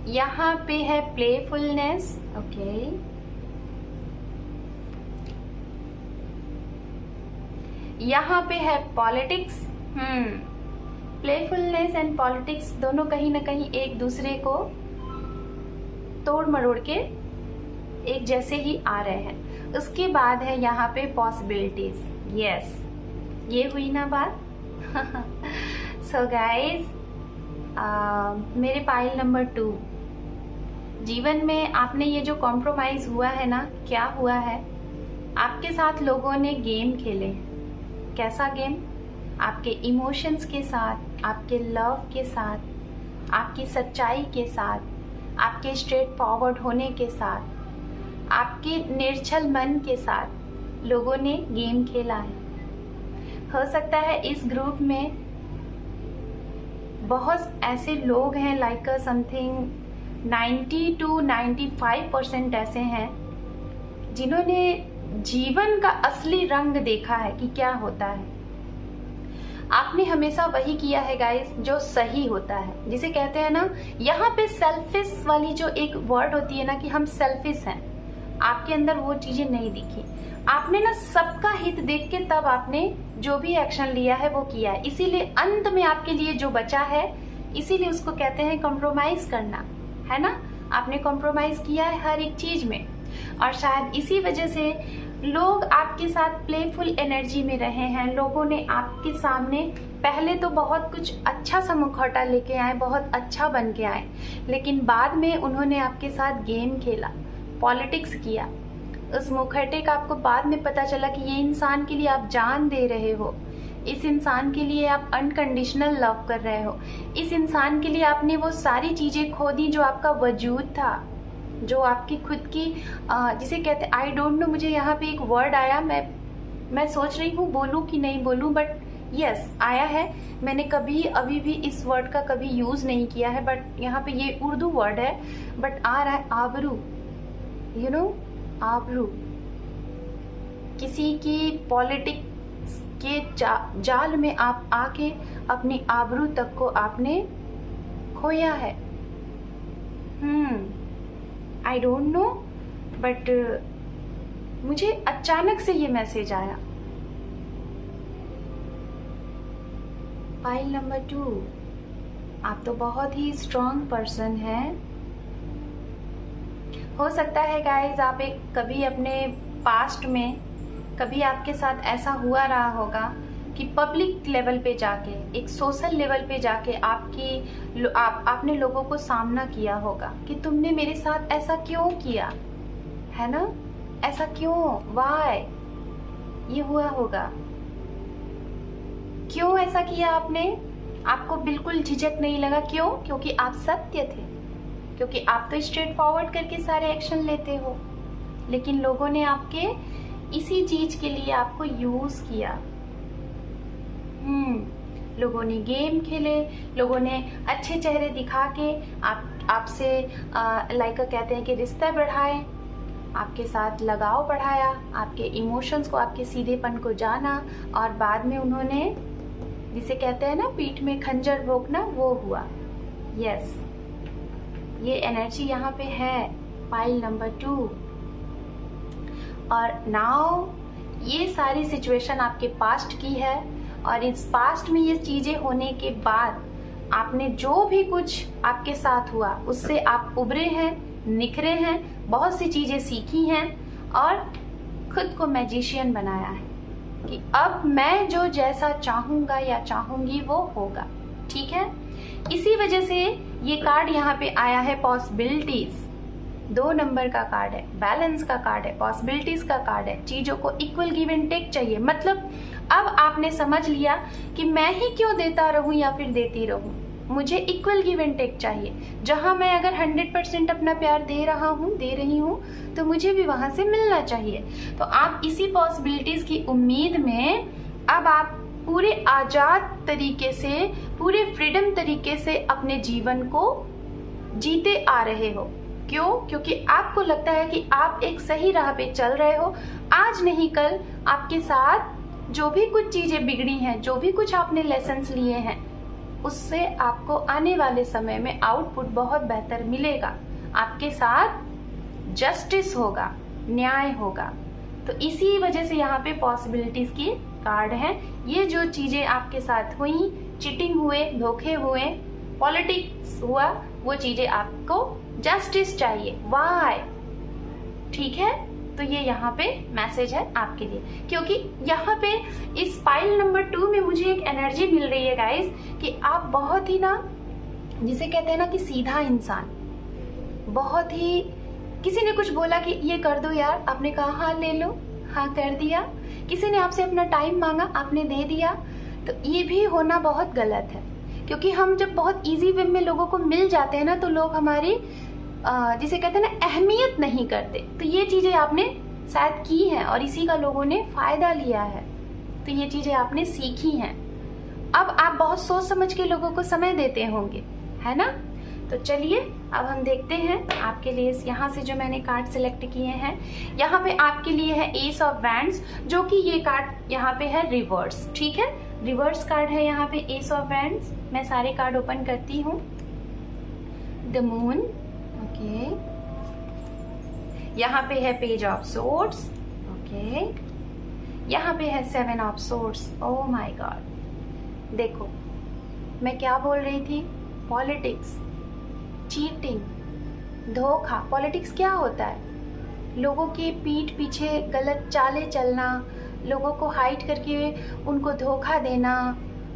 यहाँ पे है प्लेफुलनेस। ओके, यहाँ पे है पॉलिटिक्स। प्लेफुलनेस एंड पॉलिटिक्स दोनों कहीं ना कहीं एक दूसरे को तोड़ मरोड़ के एक जैसे ही आ रहे हैं। उसके बाद है यहाँ पे पॉसिबिलिटीज। यस, ये हुई ना बात। सो गाइस, मेरे पाइल नंबर 2, जीवन में आपने ये जो कॉम्प्रोमाइज हुआ है ना, क्या हुआ है, आपके साथ लोगों ने गेम खेले हैं। कैसा गेम? आपके इमोशंस के साथ, आपके लव के साथ, आपकी सच्चाई के साथ, आपके स्ट्रेट फॉरवर्ड होने के साथ, आपके निर्छल मन के साथ लोगों ने गेम खेला है। हो सकता है इस ग्रुप में बहुत ऐसे लोग हैं, लाइक समथिंग 90 to 95% ऐसे हैं जिन्होंने जीवन का असली रंग देखा है कि क्या होता है। आपने हमेशा वही किया है गाइस जो सही होता है, जिसे कहते हैं ना, यहाँ पे सेल्फिश वाली जो एक वर्ड होती है ना कि हम सेल्फिश हैं, आपके अंदर वो चीजें नहीं दिखी। आपने ना सबका हित देख के तब आपने जो भी एक्शन लिया है वो किया है, इसीलिए अंत में आपके लिए जो बचा है, इसीलिए उसको कहते हैं कॉम्प्रोमाइज करना, है ना। आपने कॉम्प्रोमाइज किया है हर एक चीज में, और शायद इसी वजह से लोग आपके साथ प्लेफुल एनर्जी में रहे हैं। लोगों ने आपके सामने पहले तो बहुत कुछ अच्छा सा मुखौटा लेके आए, बहुत अच्छा बन के आए, लेकिन बाद में उन्होंने आपके साथ गेम खेला, पॉलिटिक्स किया। उस मुखौटे का आपको बाद में पता चला कि ये इंसान के लिए आप जान दे रहे हो, इस इंसान के लिए आप अनकंडीशनल लव कर रहे हो, इस इंसान के लिए आपने वो सारी चीजें खो दी जो आपका वजूद था, जो आपकी खुद की जिसे कहते हैं, आई डोंट नो, मुझे यहाँ पे एक वर्ड आया, मैं सोच रही हूँ बोलूँ कि नहीं बोलूँ, बट यस आया है। मैंने कभी अभी भी इस वर्ड का कभी यूज नहीं किया है, बट यहाँ पे ये उर्दू वर्ड है, बट आ रहा है आबरू, यू नो, आबरू। किसी की पॉलिटिक्स के जाल में आप आके अपनी आबरू तक को आपने खोया है। आई डोंट नो, बट मुझे अचानक से ये मैसेज आया। फाइल नंबर 2, आप तो बहुत ही स्ट्रॉन्ग पर्सन हैं। हो सकता है गाइज आप एक कभी अपने पास्ट में कभी आपके साथ ऐसा हुआ रहा होगा कि पब्लिक लेवल पे जाके, एक सोशल लेवल पे जाके आपने लोगों को सामना किया होगा कि तुमने मेरे साथ ऐसा क्यों किया, है ना, ऐसा क्यों, वाई, ये हुआ होगा। क्यों ऐसा किया आपने? आपको बिल्कुल झिझक नहीं लगा, क्यों? क्योंकि आप सत्य थे, क्योंकि आप तो स्ट्रेट फॉरवर्ड करके सारे एक्शन लेते हो, लेकिन लोगों ने आपके इसी चीज के लिए आपको यूज किया। लोगों ने गेम खेले, लोगों ने अच्छे चेहरे दिखा के आपसे लाइक कहते हैं कि रिश्ता बढ़ाए, आपके साथ लगाव बढ़ाया, आपके इमोशंस को, आपके सीधेपन को जाना, और बाद में उन्होंने जिसे कहते हैं ना पीठ में खंजर भोंकना, वो हुआ। यस, ये एनर्जी यहाँ पे है, पाइल नंबर 2। और नाउ ये सारी सिचुएशन आपके पास्ट की है, और इस पास्ट में ये चीजें होने के बाद आपने जो भी कुछ आपके साथ हुआ उससे आप उभरे हैं, निखरे हैं, बहुत सी चीजें सीखी हैं, और खुद को मैजिशियन बनाया है कि अब मैं जो जैसा चाहूंगा या चाहूंगी वो होगा। ठीक है, इसी वजह से ये कार्ड यहाँ पे आया है, पॉसिबिलिटीज। 2 नंबर का कार्ड है, बैलेंस का कार्ड है, पॉसिबिलिटीज का कार्ड है। चीजों को इक्वल गिव एंड टेक चाहिए, मतलब अब आपने समझ लिया कि मैं ही क्यों देता रहूं या फिर देती रहूं, मुझे इक्वल गिव एंड टेक चाहिए। जहां मैं अगर 100% अपना प्यार दे रहा हूं, दे रही हूं, तो मुझे भी वहां से मिलना चाहिए। तो आप इसी पॉसिबिलिटीज की उम्मीद में अब आप पूरे आजाद तरीके से, पूरे फ्रीडम तरीके से अपने जीवन को जीते आ रहे हो। क्यों? क्योंकि आपको लगता है कि आप एक सही राह पे चल रहे हो। आज नहीं कल आपके साथ जो भी कुछ चीजें बिगड़ी हैं, जो भी कुछ आपने लेसन्स लिए हैं, उससे आपको आने वाले समय में आउटपुट बहुत बेहतर मिलेगा। आपके साथ जस्टिस होगा, न्याय होगा। तो इसी वजह से यहाँ पे पॉसिबिलिटीज की कार्ड है। ये जो चीजें आपके साथ हुई, चीटिंग हुए, धोखे हुए, पॉलिटिक्स हुआ, वो चीजें आपको जस्टिस चाहिए। वाई? ठीक है, तो ये यहाँ पे मैसेज है आपके लिए, क्योंकि यहाँ पे इस पाइल नंबर 2 में मुझे एक एनर्जी मिल रही है गाइस कि आप बहुत ही ना, जिसे कहते हैं ना कि सीधा इंसान, बहुत ही, किसी ने कुछ बोला कि ये कर दो यार, आपने कहा हाँ ले लो, हाँ कर दिया। किसी ने आपसे अपना टाइम मांगा, आपने दे दिया। तो ये भी होना बहुत गलत है, क्योंकि हम जब बहुत इजी वे में लोगों को मिल जाते हैं ना, तो लोग हमारी जिसे कहते हैं ना अहमियत नहीं करते। तो ये चीजें आपने शायद की हैं और इसी का लोगों ने फायदा लिया है। तो ये चीजें आपने सीखी हैं। अब आप बहुत सोच समझ के लोगों को समय देते होंगे, है ना। तो चलिए अब हम देखते हैं आपके लिए यहाँ से जो मैंने कार्ड सिलेक्ट किए हैं। यहाँ पे आपके लिए है एस ऑफ वैंड्स, जो कि ये कार्ड यहाँ पे है रिवर्स, ठीक है। रिवर्स कार्ड है यहाँ पे एस ऑफ वैंड्स। मैं सारे कार्ड ओपन करती हूँ। The moon, okay. यहाँ पे है पेज ऑफ सोर्ड्स, ओके। यहाँ पे है seven of swords. Oh my God, देखो मैं क्या बोल रही थी, पॉलिटिक्स, चीटिंग, धोखा। पॉलिटिक्स क्या होता है? लोगों के पीठ पीछे गलत चालें चलना, लोगों को हाइड करके उनको धोखा देना,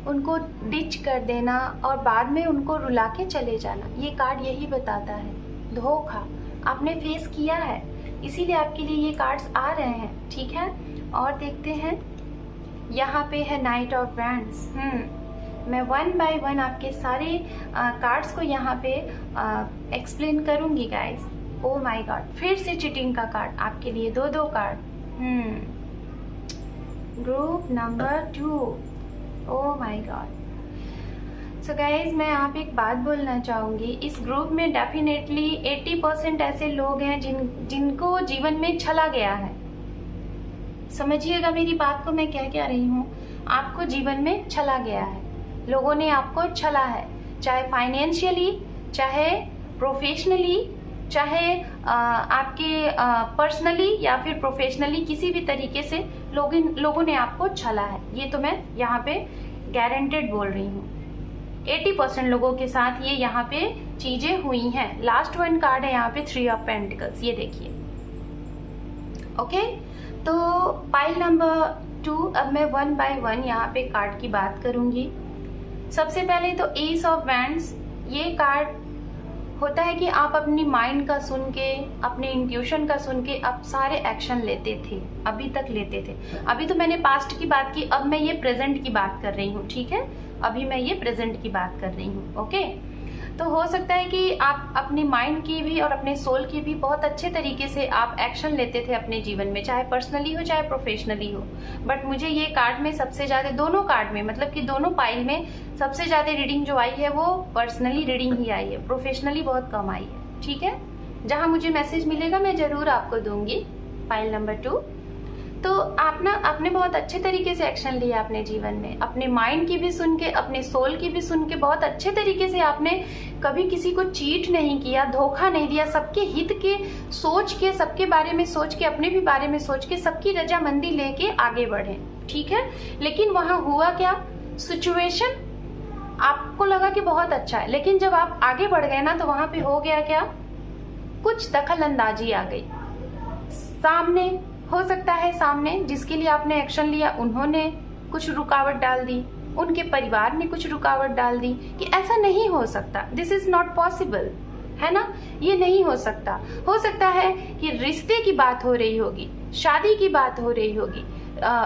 उनको डिच कर देना और बाद में उनको रुला के चले जाना। ये कार्ड यही बताता है, धोखा आपने फेस किया है, इसीलिए आपके लिए ये कार्ड्स आ रहे हैं, ठीक है। और देखते हैं, यहाँ पे है नाइट ऑफ वैंड्स। मैं वन बाय वन आपके सारे कार्ड्स को यहाँ पे एक्सप्लेन करूंगी गाइस। ओ माय गॉड, फिर से चीटिंग का कार्ड आपके लिए, दो card. Group number 2। Oh my God. So guys, मैं यहाँ पे एक बात बोलना चाहूंगी। इस ग्रुप में डेफिनेटली 80% ऐसे लोग हैं जिनको जीवन में छला गया है। समझिएगा मेरी बात को, मैं क्या कह रही हूँ। आपको जीवन में छला गया है, लोगों ने आपको छला है, चाहे फाइनेंशियली, चाहे प्रोफेशनली, चाहे आपके पर्सनली या फिर प्रोफेशनली, किसी भी तरीके से लोगों ने आपको छला है। ये तो मैं यहाँ पे गारंटेड बोल रही हूँ। 80% लोगों के साथ ये यहाँ पे चीजें हुई हैं। लास्ट वन कार्ड है यहाँ पे 3 ऑफ पेंटिकल्स, ये देखिए, ओके। तो पाइल नंबर 2, अब मैं वन बाय वन यहाँ पे कार्ड की बात करूंगी। सबसे पहले तो एस ऑफ वैंड्स, ये कार्ड होता है कि आप अपनी माइंड का सुन के, अपने इंट्यूशन का सुन के आप सारे एक्शन लेते थे, अभी तक लेते थे। अभी तो मैंने पास्ट की बात की, अब मैं ये प्रेजेंट की बात कर रही हूँ, ठीक है। अभी मैं ये प्रेजेंट की बात कर रही हूँ, ओके। तो हो सकता है कि आप अपनी माइंड की भी और अपने सोल की भी बहुत अच्छे तरीके से आप एक्शन लेते थे अपने जीवन में, चाहे पर्सनली हो चाहे प्रोफेशनली हो। बट मुझे ये कार्ड में सबसे ज्यादा, दोनों कार्ड में, मतलब कि दोनों पाइल में सबसे ज्यादा रीडिंग जो आई है वो पर्सनली रीडिंग ही आई है, प्रोफेशनली बहुत कम आई है, ठीक है। जहां मुझे मैसेज मिलेगा मैं जरूर आपको दूंगी। पाइल नंबर 2, तो आपने बहुत अच्छे तरीके से एक्शन लिया अपने जीवन में, अपने माइंड की भी सुन के, अपने सोल की भी सुन के, बहुत अच्छे तरीके से आपने कभी किसी को चीट नहीं किया, धोखा नहीं दिया, सबके हित के सोच के, सबके बारे में सोच के, अपने भी बारे में सोच के, सबकी रजामंदी लेके आगे बढ़े, ठीक है। लेकिन वहां हुआ क्या, सिचुएशन आपको लगा कि बहुत अच्छा है, लेकिन जब आप आगे बढ़ गए ना, तो वहां पे हो गया क्या, कुछ दखल अंदाजी आ गई। सामने हो सकता है, सामने जिसके लिए आपने एक्शन लिया उन्होंने कुछ रुकावट डाल दी, उनके परिवार ने कुछ रुकावट डाल दी कि ऐसा नहीं हो सकता, दिस इज नॉट पॉसिबल, है ना, ये नहीं हो सकता। हो सकता है कि रिश्ते की बात हो रही होगी, शादी की बात हो रही होगी,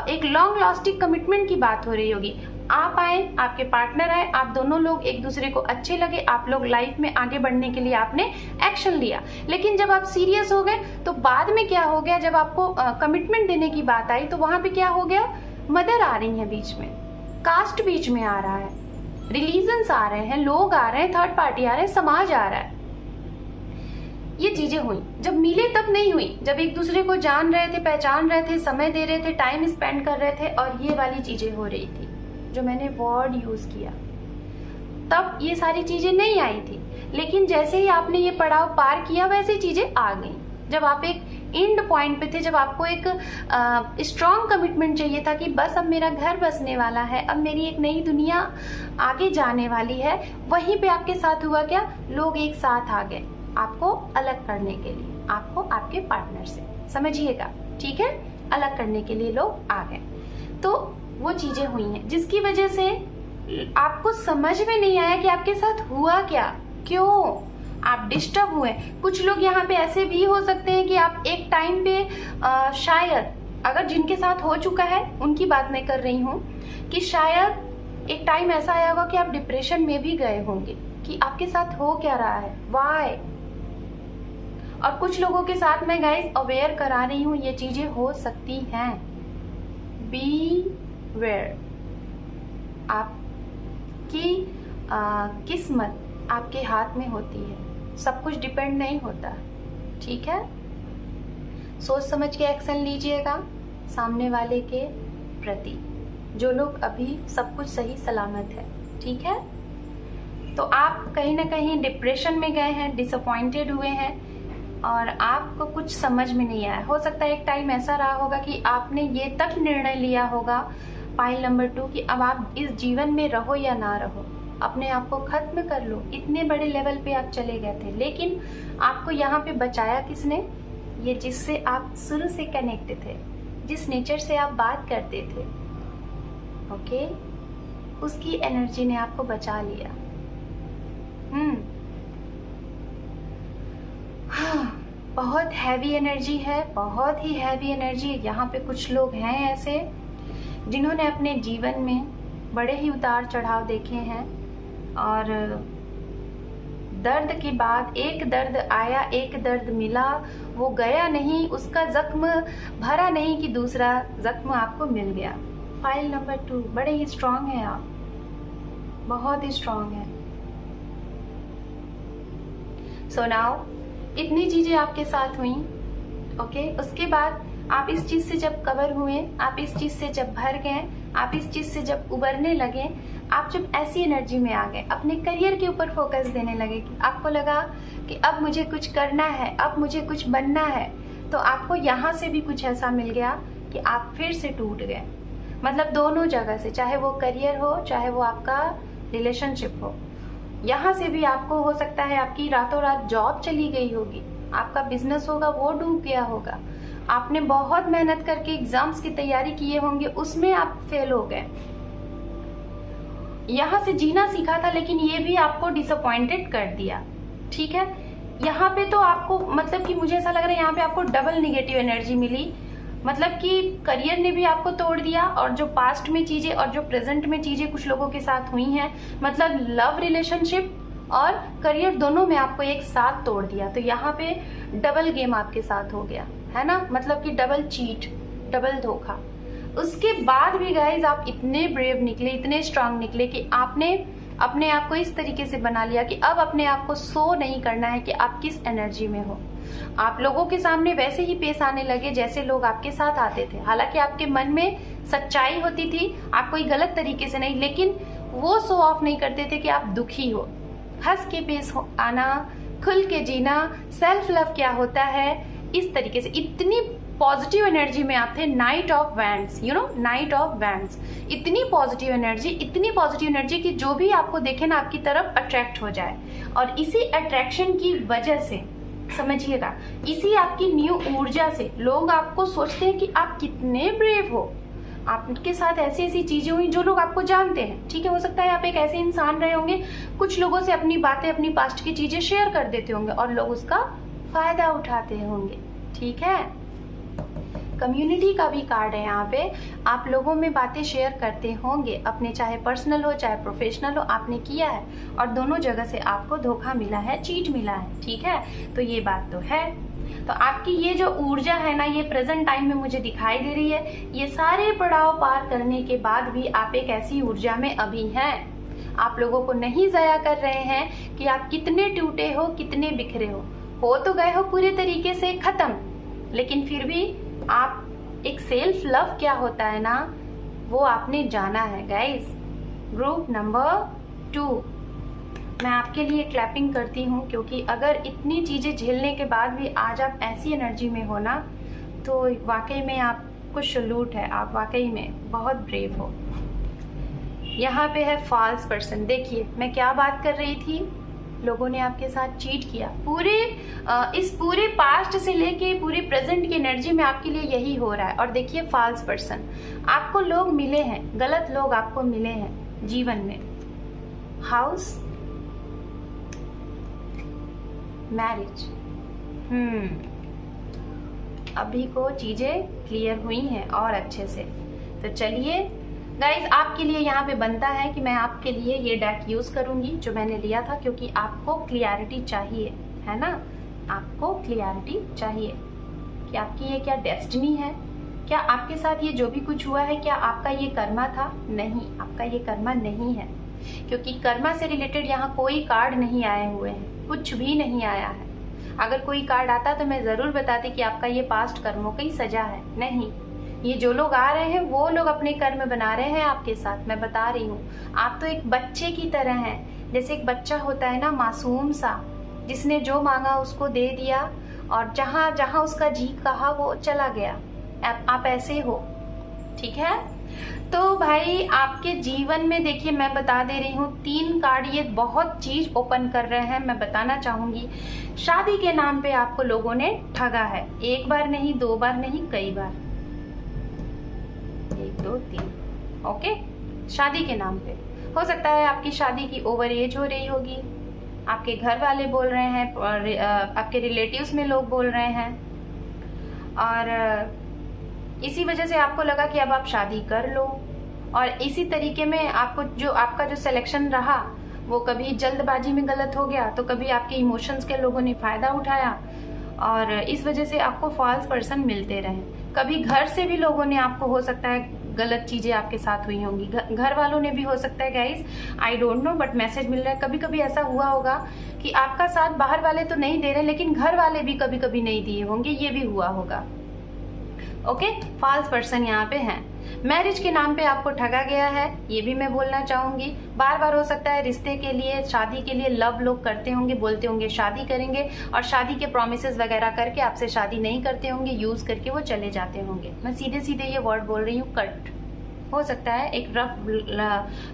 एक लॉन्ग लास्टिंग कमिटमेंट की बात हो रही होगी। आप आए, आपके पार्टनर आए, आप दोनों लोग एक दूसरे को अच्छे लगे, आप लोग लाइफ में आगे बढ़ने के लिए आपने एक्शन लिया। लेकिन जब आप सीरियस हो गए तो बाद में क्या हो गया, जब आपको कमिटमेंट देने की बात आई तो वहां पे क्या हो गया, मदर आ रही है बीच में, कास्ट बीच में आ रहा है, रिलीजन्स आ रहे हैं, लोग आ रहे हैं, थर्ड पार्टी आ रहे हैं, समाज आ रहा है। ये चीजें हुई, जब मिले तब नहीं हुई, जब एक दूसरे को जान रहे थे, पहचान रहे थे, समय दे रहे थे, टाइम स्पेंड कर रहे थे, और ये वाली चीजें हो रही थी जो मैंने वर्ड यूज किया, तब ये सारी चीजें नहीं आई थी। लेकिन जैसे ही आपने ये पड़ाव पार किया वैसे चीजें आ गई। जब आप एक एंड पॉइंट पे थे, जब आपको एक स्ट्रॉन्ग कमिटमेंट चाहिए था कि बस अब मेरा घर बसने वाला है, अब मेरी एक नई दुनिया आगे जाने वाली है, वहीं पे आपके साथ हुआ क्या, लोग एक साथ आ गए आपको अलग करने के लिए, आपको आपके पार्टनर से, समझिएगा, ठीक है, अलग करने के लिए लोग आ गए। तो वो चीजें हुई हैं जिसकी वजह से आपको समझ में नहीं आया कि आपके साथ हुआ क्या, क्यों आप डिस्टर्ब हुए। कुछ लोग यहाँ पे ऐसे भी हो सकते हैं कि आप एक टाइम पे शायद, अगर जिनके साथ हो चुका है उनकी बात मैं कर रही हूँ, कि शायद एक टाइम ऐसा आया होगा कि आप डिप्रेशन में भी गए होंगे कि आपके साथ हो क्या रहा है, व्हाई। और कुछ लोगों के साथ मैं गाइस अवेयर करा रही हूँ, ये चीजें हो सकती हैं। Beware. आपकी किस्मत आपके हाथ में होती है, सब कुछ डिपेंड नहीं होता, ठीक है। सोच समझ के एक्शन लीजिएगा सामने वाले के प्रति, जो लोग अभी सब कुछ सही सलामत है, ठीक है। तो आप कहीं ना कहीं डिप्रेशन में गए हैं, डिसअपॉइंटेड हुए हैं और आपको कुछ समझ में नहीं आया। हो सकता है एक टाइम ऐसा रहा होगा कि आपने ये तक निर्णय लिया होगा, पाइल नंबर 2, कि अब आप इस जीवन में रहो या ना रहो, अपने आप को खत्म कर लो। इतने बड़े लेवल पे आप चले गए थे, लेकिन आपको यहाँ पे बचाया किसने? ये जिससे आप शुरू से कनेक्ट थे, जिस नेचर से आप बात करते थे, ओके, उसकी एनर्जी ने आपको बचा लिया। बहुत हैवी एनर्जी है, बहुत ही हैवी एनर्जी। यहाँ पे कुछ लोग हैं ऐसे जिन्होंने अपने जीवन में बड़े ही उतार चढ़ाव देखे हैं, और दर्द के बाद एक दर्द आया, एक दर्द मिला, वो गया नहीं, उसका जख्म भरा नहीं कि दूसरा जख्म आपको मिल गया। फाइल नंबर 2, बड़े ही स्ट्रांग है आप, बहुत ही स्ट्रांग है। सो नाउ इतनी चीजें आपके साथ हुई, ओके। उसके बाद आप इस चीज से जब कवर हुए, आप इस चीज से जब भर गए, आप इस चीज से जब उबरने लगे, आप जब ऐसी एनर्जी में आ गए, अपने करियर के ऊपर फोकस देने लगे, कि आपको लगा कि अब मुझे कुछ करना है, अब मुझे कुछ बनना है, तो आपको यहाँ से भी कुछ ऐसा मिल गया कि आप फिर से टूट गए। मतलब दोनों जगह से, चाहे वो करियर हो, चाहे वो आपका रिलेशनशिप हो, यहाँ से भी आपको हो सकता है आपकी रातों रात जॉब चली गई होगी, आपका बिजनेस होगा वो डूब गया होगा, आपने बहुत मेहनत करके एग्जाम्स की तैयारी किए होंगे, उसमें आप फेल हो गए। यहाँ से जीना सीखा था, लेकिन ये भी आपको डिसअपॉइंटेड कर दिया, ठीक है। यहाँ पे तो आपको मतलब कि मुझे ऐसा लग रहा है यहाँ पे आपको डबल निगेटिव एनर्जी मिली। मतलब कि करियर ने भी आपको तोड़ दिया, और जो पास्ट में चीजें और जो प्रेजेंट में चीजें कुछ लोगों के साथ हुई हैं, मतलब लव रिलेशनशिप और करियर दोनों में आपको एक साथ तोड़ दिया। तो यहाँ पे डबल गेम आपके साथ हो गया, है ना, मतलब कि डबल चीट, डबल धोखा। उसके बाद भी गाइज आप इतने ब्रेव निकले, इतने स्ट्रांग निकले कि आपने अपने आप को इस तरीके से बना लिया कि अब अपने आप को शो नहीं करना है कि आप किस एनर्जी में हो। आप लोगों के सामने वैसे ही पेश आने लगे जैसे लोग आपके साथ आते थे। हालांकि आपके मन में सच्चाई होती थी, आप कोई गलत तरीके से नहीं, लेकिन वो शो ऑफ नहीं करते थे कि आप दुखी हो। हंस के पेश आना, खुल के जीना, सेल्फ लव क्या होता है, इस तरीके से इतनी पॉजिटिव एनर्जी में आप थे। Night of wands, you know, night of wands, इतनी पॉजिटिव एनर्जी कि जो भी आपको देखे ना आपकी तरफ अट्रैक्ट हो जाए। और इसी अट्रैक्शन की वजह से, समझिएगा, इसी आपकी न्यू ऊर्जा से लोग आपको सोचते हैं कि आप कितने ब्रेव हो। आपके साथ ऐसी ऐसी चीजें हुई जो लोग आपको जानते हैं, ठीक है। हो सकता है आप एक ऐसे इंसान रहे होंगे, कुछ लोगों से अपनी बातें, अपनी पास्ट की चीजें शेयर कर देते होंगे और लोग उसका फायदा उठाते होंगे, ठीक है। कम्युनिटी का भी कार्ड है यहाँ पे। आप लोगों में बातें शेयर करते होंगे, अपने चाहे पर्सनल हो चाहे प्रोफेशनल हो, आपने किया है और दोनों जगह से आपको धोखा मिला है, चीट मिला है, ठीक है। तो ये बात तो है। तो आपकी ये जो ऊर्जा है ना, ये प्रेजेंट टाइम में मुझे दिखाई दे रही है। ये सारे पड़ाव पार करने के बाद भी आप एक ऐसी ऊर्जा में अभी हैं। आप लोगों को नहीं जाया कर रहे हैं कि आप कितने टूटे हो, कितने बिखरे हो तो गए हो पूरे तरीके से खत्म, लेकिन फिर भी आप एक सेल्फ लव क्या होता है ना, वो आपने जाना है गाइस। ग्रुप नंबर 2, मैं आपके लिए क्लैपिंग करती हूँ, क्योंकि अगर इतनी चीजें झेलने के बाद भी आज आप ऐसी एनर्जी में हो ना, तो वाकई में आपको सैल्यूट है, आप वाकई में बहुत ब्रेव हो। यहाँ पे है फॉल्स पर्सन। देखिए मैं क्या बात कर रही थी, लोगों ने आपके साथ चीट किया। इस पूरे पास्ट से लेके पूरे प्रेजेंट की एनर्जी में आपके लिए यही हो रहा है। और देखिए फॉल्स पर्सन, आपको लोग मिले हैं, गलत लोग आपको मिले हैं जीवन में। House marriage. अभी को चीजें क्लियर हुई हैं और अच्छे से। तो चलिए गाइज, आपके लिए यहाँ पे बनता है कि मैं आपके लिए ये डेक यूज करूंगी जो मैंने लिया था, क्योंकि आपको क्लियरिटी चाहिए, है ना। आपको क्लियरिटी चाहिए कि आपकी ये क्या डेस्टिनी है, क्या आपके साथ ये जो भी कुछ हुआ है क्या आपका ये कर्मा था। नहीं, आपका ये कर्मा नहीं है, क्योंकि कर्मा से रिलेटेड यहाँ कोई कार्ड नहीं आए हुए हैं, कुछ भी नहीं आया है। अगर कोई कार्ड आता तो मैं जरूर बताती कि आपका ये पास्ट कर्मों की सजा है। नहीं, ये जो लोग आ रहे हैं वो लोग अपने कर्म बना रहे हैं आपके साथ। मैं बता रही हूँ, आप तो एक बच्चे की तरह हैं। जैसे एक बच्चा होता है ना, मासूम सा, जिसने जो मांगा उसको दे दिया और जहां जहां उसका जी कहा वो चला गया। आप ऐसे हो, ठीक है। तो भाई आपके जीवन में देखिए, मैं बता दे रही हूँ 3 कार्ड ये बहुत चीज ओपन कर रहे हैं। मैं बताना चाहूंगी, शादी के नाम पे आपको लोगों ने ठगा है। 1 बार नहीं, 2 बार नहीं, कई बार। 1 2 3, ओके। शादी के नाम पे हो सकता है आपकी शादी की ओवर एज हो रही होगी, आपके घर वाले बोल रहे हैं और आपके रिलेटिव्स में लोग बोल रहे हैं, और इसी वजह से आपको लगा कि अब आप शादी कर लो। और इसी तरीके में आपको जो आपका जो सिलेक्शन रहा वो कभी जल्दबाजी में गलत हो गया, तो कभी आपके इमोशंस के लोगों ने फायदा उठाया और इस वजह से आपको फॉल्स पर्सन मिलते रहे। कभी घर से भी लोगों ने आपको, हो सकता है गलत चीजें आपके साथ हुई होंगी, घर वालों ने भी, हो सकता है guys, I don't know, but message मिल रहा है। कभी कभी ऐसा हुआ होगा कि आपका साथ बाहर वाले तो नहीं दे रहे, लेकिन घर वाले भी कभी कभी नहीं दिए होंगे, ये भी हुआ होगा। ओके, फॉल्स पर्सन यहाँ पे हैं। मैरिज के नाम पे आपको ठगा गया है, ये भी मैं बोलना चाहूंगी। बार बार हो सकता है रिश्ते के लिए, शादी के लिए लव लोग करते होंगे, बोलते होंगे शादी करेंगे, और शादी के प्रोमिसेस वगैरह करके आपसे शादी नहीं करते होंगे, यूज करके वो चले जाते होंगे। मैं सीधे सीधे ये वर्ड बोल रही हूँ, कट। हो सकता है एक रफ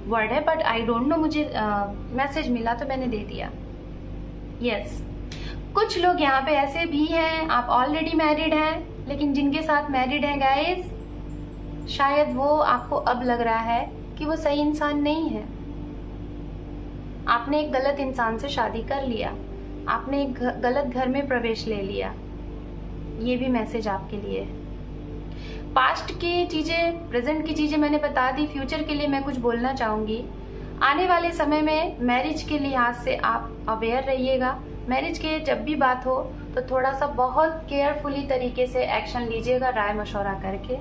वर्ड है, बट आई डोंट नो, मुझे मैसेज मिला तो मैंने दे दिया। यस, कुछ लोग यहाँ पे ऐसे भी हैं, आप ऑलरेडी मैरिड हैं, लेकिन जिनके साथ मैरिड हैं गाइस, शायद वो आपको अब लग रहा है कि वो सही इंसान नहीं है। आपने एक गलत इंसान से शादी कर लिया, आपने एक गलत घर में प्रवेश ले लिया। ये भी मैसेज आपके लिए है। पास्ट की चीजें, प्रेजेंट की चीजें मैंने बता दी, फ्यूचर के लिए मैं कुछ बोलना चाहूंगी। आने वाले समय में मैरिज के लिहाज से आप अवेयर रहिएगा। मैरिज के जब भी बात हो तो थोड़ा सा बहुत केयरफुली तरीके से एक्शन लीजिएगा, राय मशवरा करके।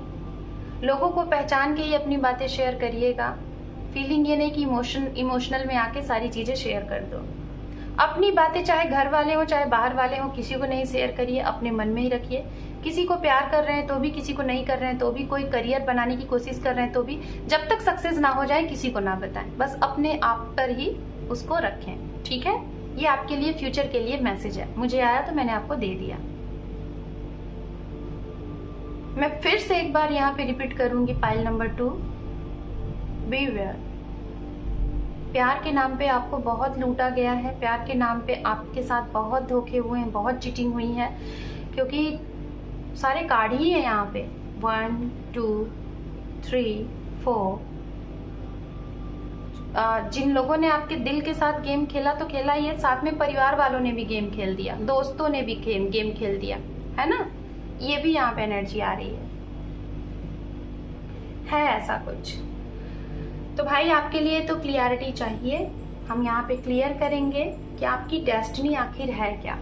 लोगों को पहचान के ही अपनी बातें शेयर करिएगा। फीलिंग ये नहीं कि इमोशनल में आके सारी चीजें शेयर कर दो। अपनी बातें चाहे घर वाले हो चाहे बाहर वाले हो, किसी को नहीं शेयर करिए, अपने मन में ही रखिए। किसी को प्यार कर रहे हैं तो भी, किसी को नहीं कर रहे हैं तो भी, कोई करियर बनाने की कोशिश कर रहे हैं तो भी, जब तक सक्सेस ना हो जाए किसी को ना बताएं, बस अपने आप पर ही उसको रखें, ठीक है। ये आपके लिए फ्यूचर के लिए मैसेज है, मुझे आया तो मैंने आपको दे दिया। मैं फिर से एक बार यहाँ पे रिपीट करूंगी, पाइल नंबर 2, बीवेयर। प्यार के नाम पे आपको बहुत लूटा गया है, प्यार के नाम पे आपके साथ बहुत धोखे हुए हैं, बहुत चीटिंग हुई है, क्योंकि सारे कार्ड ही है यहाँ पे। 1 2 3 4। जिन लोगों ने आपके दिल के साथ गेम खेला तो खेला ही है, साथ में परिवार वालों ने भी गेम खेल दिया, दोस्तों ने भी गेम खेल दिया, है ना। ये भी यहाँ पे एनर्जी आ रही है ऐसा कुछ। तो भाई आपके लिए तो क्लियरिटी चाहिए, हम यहाँ पे क्लियर करेंगे कि आपकी डेस्टिनी आखिर है क्या।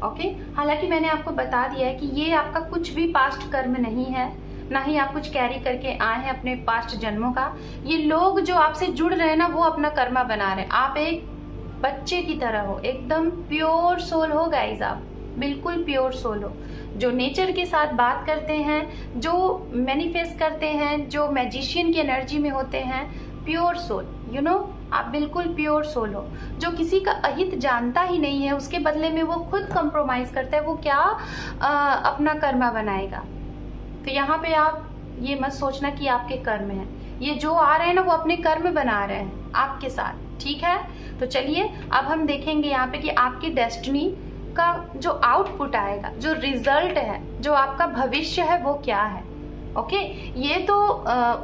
ओके, हालांकि मैंने आपको बता दिया है कि ये आपका कुछ भी पास्ट कर्म नहीं है, ना ही आप कुछ कैरी करके आए हैं अपने पास्ट जन्मों का। ये लोग जो आपसे जुड़ रहे हैं ना, वो अपना कर्मा बना रहे हैं। आप एक बच्चे की तरह हो, एकदम प्योर सोल हो गाइज, आप बिल्कुल प्योर सोल हो, जो नेचर के साथ बात करते हैं, जो मैनिफेस्ट करते हैं, जो मैजिशियन की एनर्जी में होते हैं, प्योर सोल, यू नो, आप बिल्कुल प्योर सोल हो, जो किसी का अहित जानता ही नहीं है, उसके बदले में वो खुद कंप्रोमाइज करता है, वो क्या अपना कर्मा बनाएगा। तो यहाँ पे आप ये मत सोचना कि आपके कर्म है, ये जो आ रहे हैं ना वो अपने कर्म बना रहे हैं आपके साथ, ठीक है। तो चलिए अब हम देखेंगे यहाँ पे कि आपकी डेस्टिनी का जो आउटपुट आएगा, जो रिजल्ट है, जो आपका भविष्य है, वो क्या है। ओके, ये तो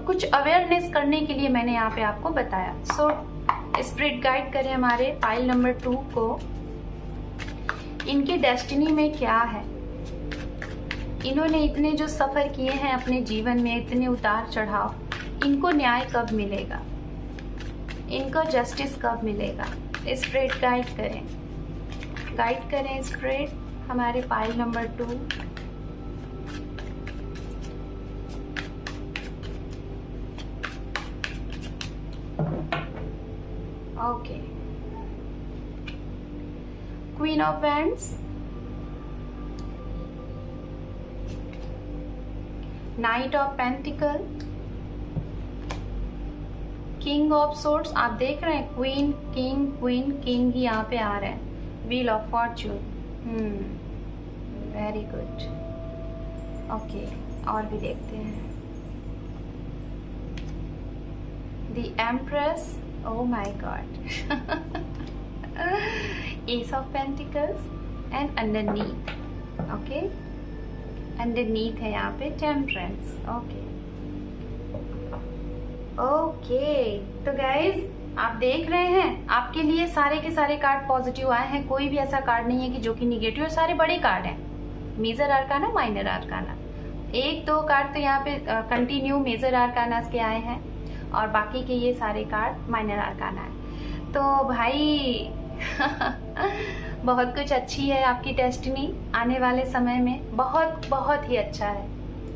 कुछ अवेयरनेस करने के लिए मैंने यहाँ पे आपको बताया। सो स्पिरिट गाइड करें हमारे पाइल नंबर 2 को। इनकी डेस्टिनी में क्या है, इन्होंने इतने जो सफ़र किए हैं अपने जीवन में, इतने उतार चढ़ाव, इनको न्याय कब मिलेगा, इनको जस्टिस कब मिलेगा। स्प्रेड गाइड करें स्प्रेड हमारे pile number 2। Okay, queen of wands, night of pentacle, king of swords. आप देख रहे हैं क्वीन किंग ही यहाँ पे आ रहे हैं। Wheel of Fortune, very good. Okay, और भी देखते हैं। The empress, oh my god. Ace of Pentacles and underneath, okay, underneath है यहाँ पे Temperance, okay. तो गाइज आप देख रहे हैं आपके लिए सारे के सारे कार्ड पॉजिटिव आए हैं। कोई भी ऐसा कार्ड नहीं है कि जो कि निगेटिव है, सारे बड़े कार्ड हैं। मेजर आर्काना, माइनर आर्काना, एक दो कार्ड तो यहाँ पे कंटिन्यू मेजर आर्काना के आए हैं और बाकी के ये सारे कार्ड माइनर आर्काना है। तो भाई बहुत कुछ अच्छी है आपकी डेस्टिनी, आने वाले समय में बहुत बहुत ही अच्छा है।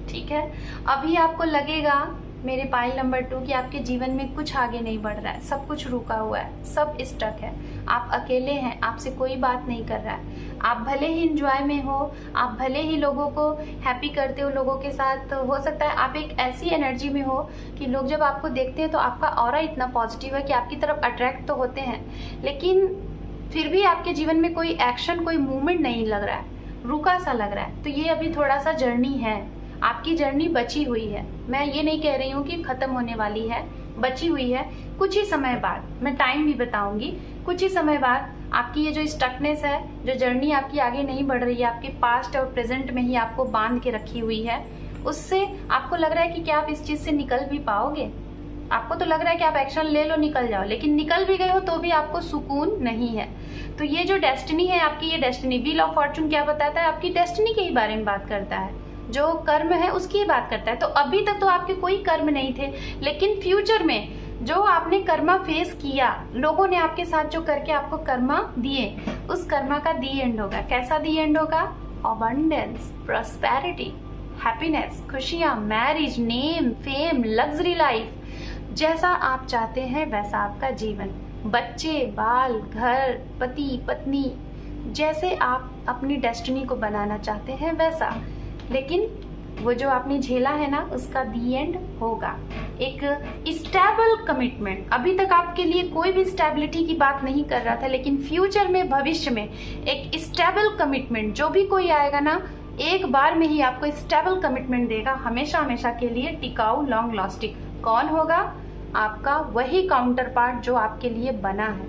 ठीक है, अभी आपको लगेगा मेरे पाइल नंबर 2 कि आपके जीवन में कुछ आगे नहीं बढ़ रहा है, सब कुछ रुका हुआ है, सब स्टक है, आप अकेले हैं, आपसे कोई बात नहीं कर रहा है। आप भले ही इंजॉय में हो, आप भले ही लोगों को हैप्पी करते हो, लोगों के साथ हो सकता है आप एक ऐसी एनर्जी में हो कि लोग जब आपको देखते हैं तो आपका ऑरा इतना पॉजिटिव है कि आपकी तरफ अट्रैक्ट तो होते हैं, लेकिन फिर भी आपके जीवन में कोई एक्शन, कोई मूवमेंट नहीं लग रहा है, रुका सा लग रहा है। तो ये अभी थोड़ा सा जर्नी है, आपकी जर्नी बची हुई है। मैं ये नहीं कह रही हूँ कि खत्म होने वाली है, बची हुई है। कुछ ही समय बाद, मैं टाइम भी बताऊंगी, कुछ ही समय बाद आपकी ये जो स्टकनेस है, जो जर्नी आपकी आगे नहीं बढ़ रही है, आपके पास्ट और प्रेजेंट में ही आपको बांध के रखी हुई है, उससे आपको लग रहा है कि क्या आप इस चीज से निकल भी पाओगे। आपको तो लग रहा है कि आप एक्शन ले लो, निकल जाओ, लेकिन निकल भी गए हो तो भी आपको सुकून नहीं है। तो ये जो डेस्टिनी है आपकी, ये डेस्टिनी, व्हील ऑफ फॉर्चून क्या बताता है, आपकी डेस्टिनी के ही बारे में बात करता है, जो कर्म है उसकी ही बात करता है। तो अभी तक तो आपके कोई कर्म नहीं थे, लेकिन फ्यूचर में जो आपने कर्मा फेस किया, लोगों ने आपके साथ जो करके आपको कर्मा दिए, उस कर्मा का दी एंड होगा। कैसा दी एंड होगा? अबंडेंस, प्रॉस्पेरिटी, हैप्पीनेस, खुशियां, marriage, name, fame, luxury life, जैसा आप चाहते हैं वैसा आपका जीवन, बच्चे, बाल, घर, पति, पत्नी, जैसे आप अपनी डेस्टिनी को बनाना चाहते हैं वैसा। लेकिन वो जो आपने झेला है ना, उसका दी एंड होगा। एक स्टेबल कमिटमेंट, अभी तक आपके लिए कोई भी स्टेबिलिटी की बात नहीं कर रहा था, लेकिन फ्यूचर में, भविष्य में एक स्टेबल कमिटमेंट, जो भी कोई आएगा ना, एक बार में ही आपको स्टेबल कमिटमेंट देगा, हमेशा हमेशा के लिए टिकाऊ, लॉन्ग लास्टिंग। कौन होगा? आपका वही काउंटर पार्ट जो आपके लिए बना है।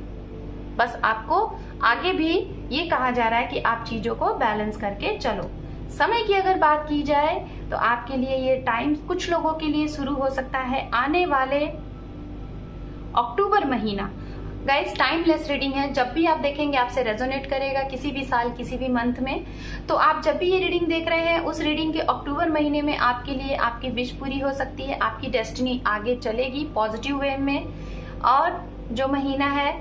बस आपको आगे भी ये कहा जा रहा है कि आप चीजों को बैलेंस करके चलो। समय की अगर बात की जाए तो आपके लिए ये टाइम कुछ लोगों के लिए शुरू हो सकता है आने वाले अक्टूबर महीना। गाइस, टाइमलेस रीडिंग है, जब भी आप देखेंगे आपसे रेजोनेट करेगा, किसी भी साल, किसी भी मंथ में। तो आप जब भी ये रीडिंग देख रहे हैं, उस रीडिंग के अक्टूबर महीने में आपके लिए आपकी विश पूरी हो सकती है, आपकी डेस्टिनी आगे चलेगी पॉजिटिव वे में। और जो महीना है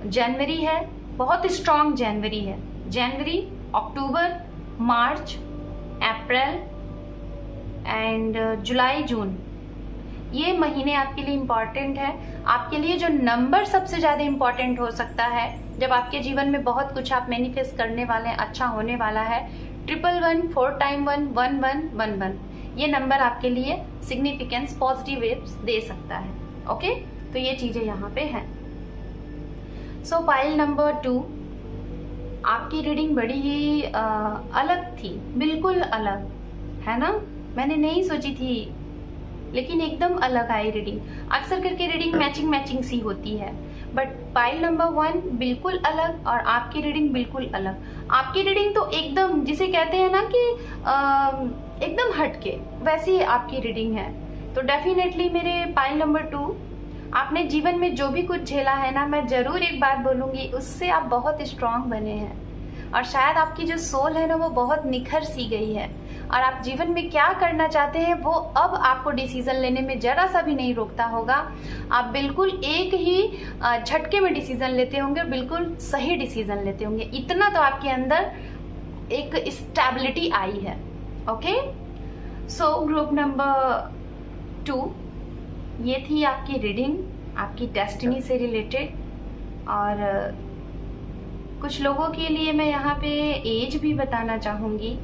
जनवरी है, बहुत स्ट्रॉन्ग जनवरी है। जनवरी, अक्टूबर, मार्च, अप्रैल एंड जुलाई, जून, ये महीने आपके लिए इम्पॉर्टेंट है। आपके लिए जो नंबर सबसे ज्यादा इम्पॉर्टेंट हो सकता है, जब आपके जीवन में बहुत कुछ आप मैनिफेस्ट करने वाले हैं, अच्छा होने वाला है, 111, 4 टाइम 1, 1111, ये नंबर आपके लिए सिग्निफिकेंस, पॉजिटिव वेव्स दे सकता है। ओके, तो ये चीजें यहाँ पे हैं। सो पाइल नंबर 2, आपकी रीडिंग बड़ी ही अलग थी, बिल्कुल अलग, है ना? मैंने नहीं सोची थी, लेकिन एकदम अलग आई रीडिंग। अक्सर करके रीडिंग मैचिंग सी होती है, बट पाइल नंबर 1 बिल्कुल अलग और आपकी रीडिंग बिल्कुल अलग। आपकी रीडिंग तो एकदम, जिसे कहते हैं ना कि एकदम हटके, वैसी आपकी रीडिंग है। तो डेफिनेटली मेरे पाइल नंबर 2, आपने जीवन में जो भी कुछ झेला है ना, मैं जरूर एक बात बोलूंगी, उससे आप बहुत स्ट्रांग बने हैं। और शायद आपकी जो सोल है ना वो बहुत निखर सी गई है, और आप जीवन में क्या करना चाहते हैं वो अब आपको डिसीजन लेने में जरा सा भी नहीं रोकता होगा। आप बिल्कुल एक ही झटके में डिसीजन लेते होंगे, बिल्कुल सही डिसीजन लेते होंगे। इतना तो आपके अंदर एक स्टेबिलिटी आई है। ओके, सो ग्रुप नंबर 2, ये थी आपकी रीडिंग आपकी डेस्टिनी से रिलेटेड। और कुछ लोगों के लिए मैं यहाँ पे एज भी बताना चाहूंगी।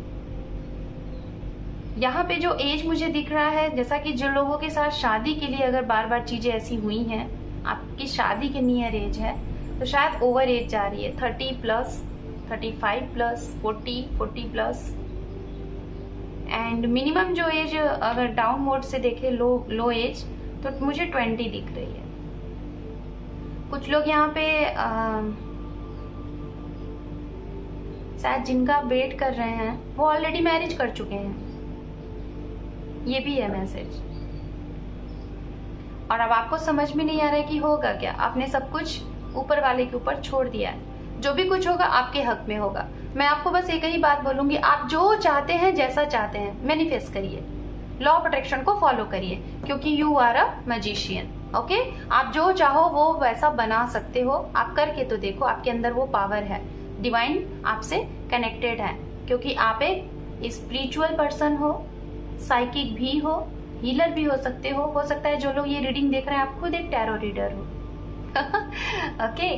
यहाँ पे जो एज मुझे दिख रहा है, जैसा कि जो लोगों के साथ शादी के लिए अगर बार बार चीजें ऐसी हुई हैं, आपकी शादी के नियर एज है, तो शायद ओवर एज जा रही है। 30+, 35+, 40+ एंड मिनिमम जो एज अगर डाउन मोड से देखे लो एज, तो मुझे 20 दिख रही है। कुछ लोग यहाँ पे शायद जिनका वेट कर रहे हैं वो ऑलरेडी मैरिज कर चुके हैं, ये भी है मैसेज। और अब आपको समझ में नहीं आ रहा है कि होगा क्या। आपने सब कुछ ऊपर वाले के ऊपर छोड़ दिया है। जो भी कुछ होगा आपके हक में होगा। मैं आपको बस एक ही बात बोलूंगी, आप जो चाहते हैं, जैसा चाहते हैं, मैनिफेस्ट करिए, लॉ ऑफ अट्रैक्शन को फॉलो करिए, क्योंकि you are a magician. Okay, आप जो चाहो वो वैसा बना सकते हो। आप करके तो देखो, आपके अंदर वो पावर है, डिवाइन आपसे कनेक्टेड है, क्योंकि आप एक स्पिरिचुअल पर्सन हो, साइकिक भी हो, हीलर भी हो सकते हो। हो सकता है जो लोग ये रीडिंग देख रहे हैं आप खुद एक टैरो रीडर हो। Okay,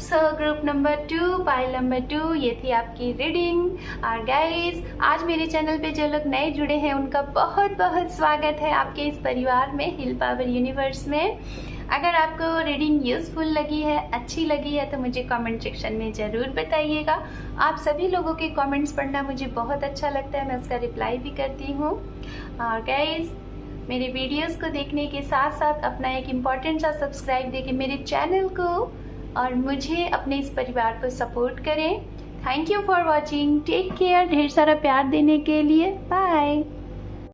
so group number 2, pile number 2, ये थी आपकी रीडिंग। और गाइज, आज मेरे चैनल पे जो लोग नए जुड़े हैं उनका बहुत बहुत स्वागत है आपके इस परिवार में, हील पावर यूनिवर्स में। अगर आपको रीडिंग यूजफुल लगी है, अच्छी लगी है, तो मुझे कमेंट सेक्शन में ज़रूर बताइएगा। आप सभी लोगों के कमेंट्स पढ़ना मुझे बहुत अच्छा लगता है, मैं उसका रिप्लाई भी करती हूँ। और गाइज, मेरे वीडियोस को देखने के साथ साथ अपना एक इम्पॉर्टेंट सा सब्सक्राइब देके मेरे चैनल को और मुझे, अपने इस परिवार को सपोर्ट करें। Thank you for watching, take care. ढेर सारा प्यार देने के लिए, बाय।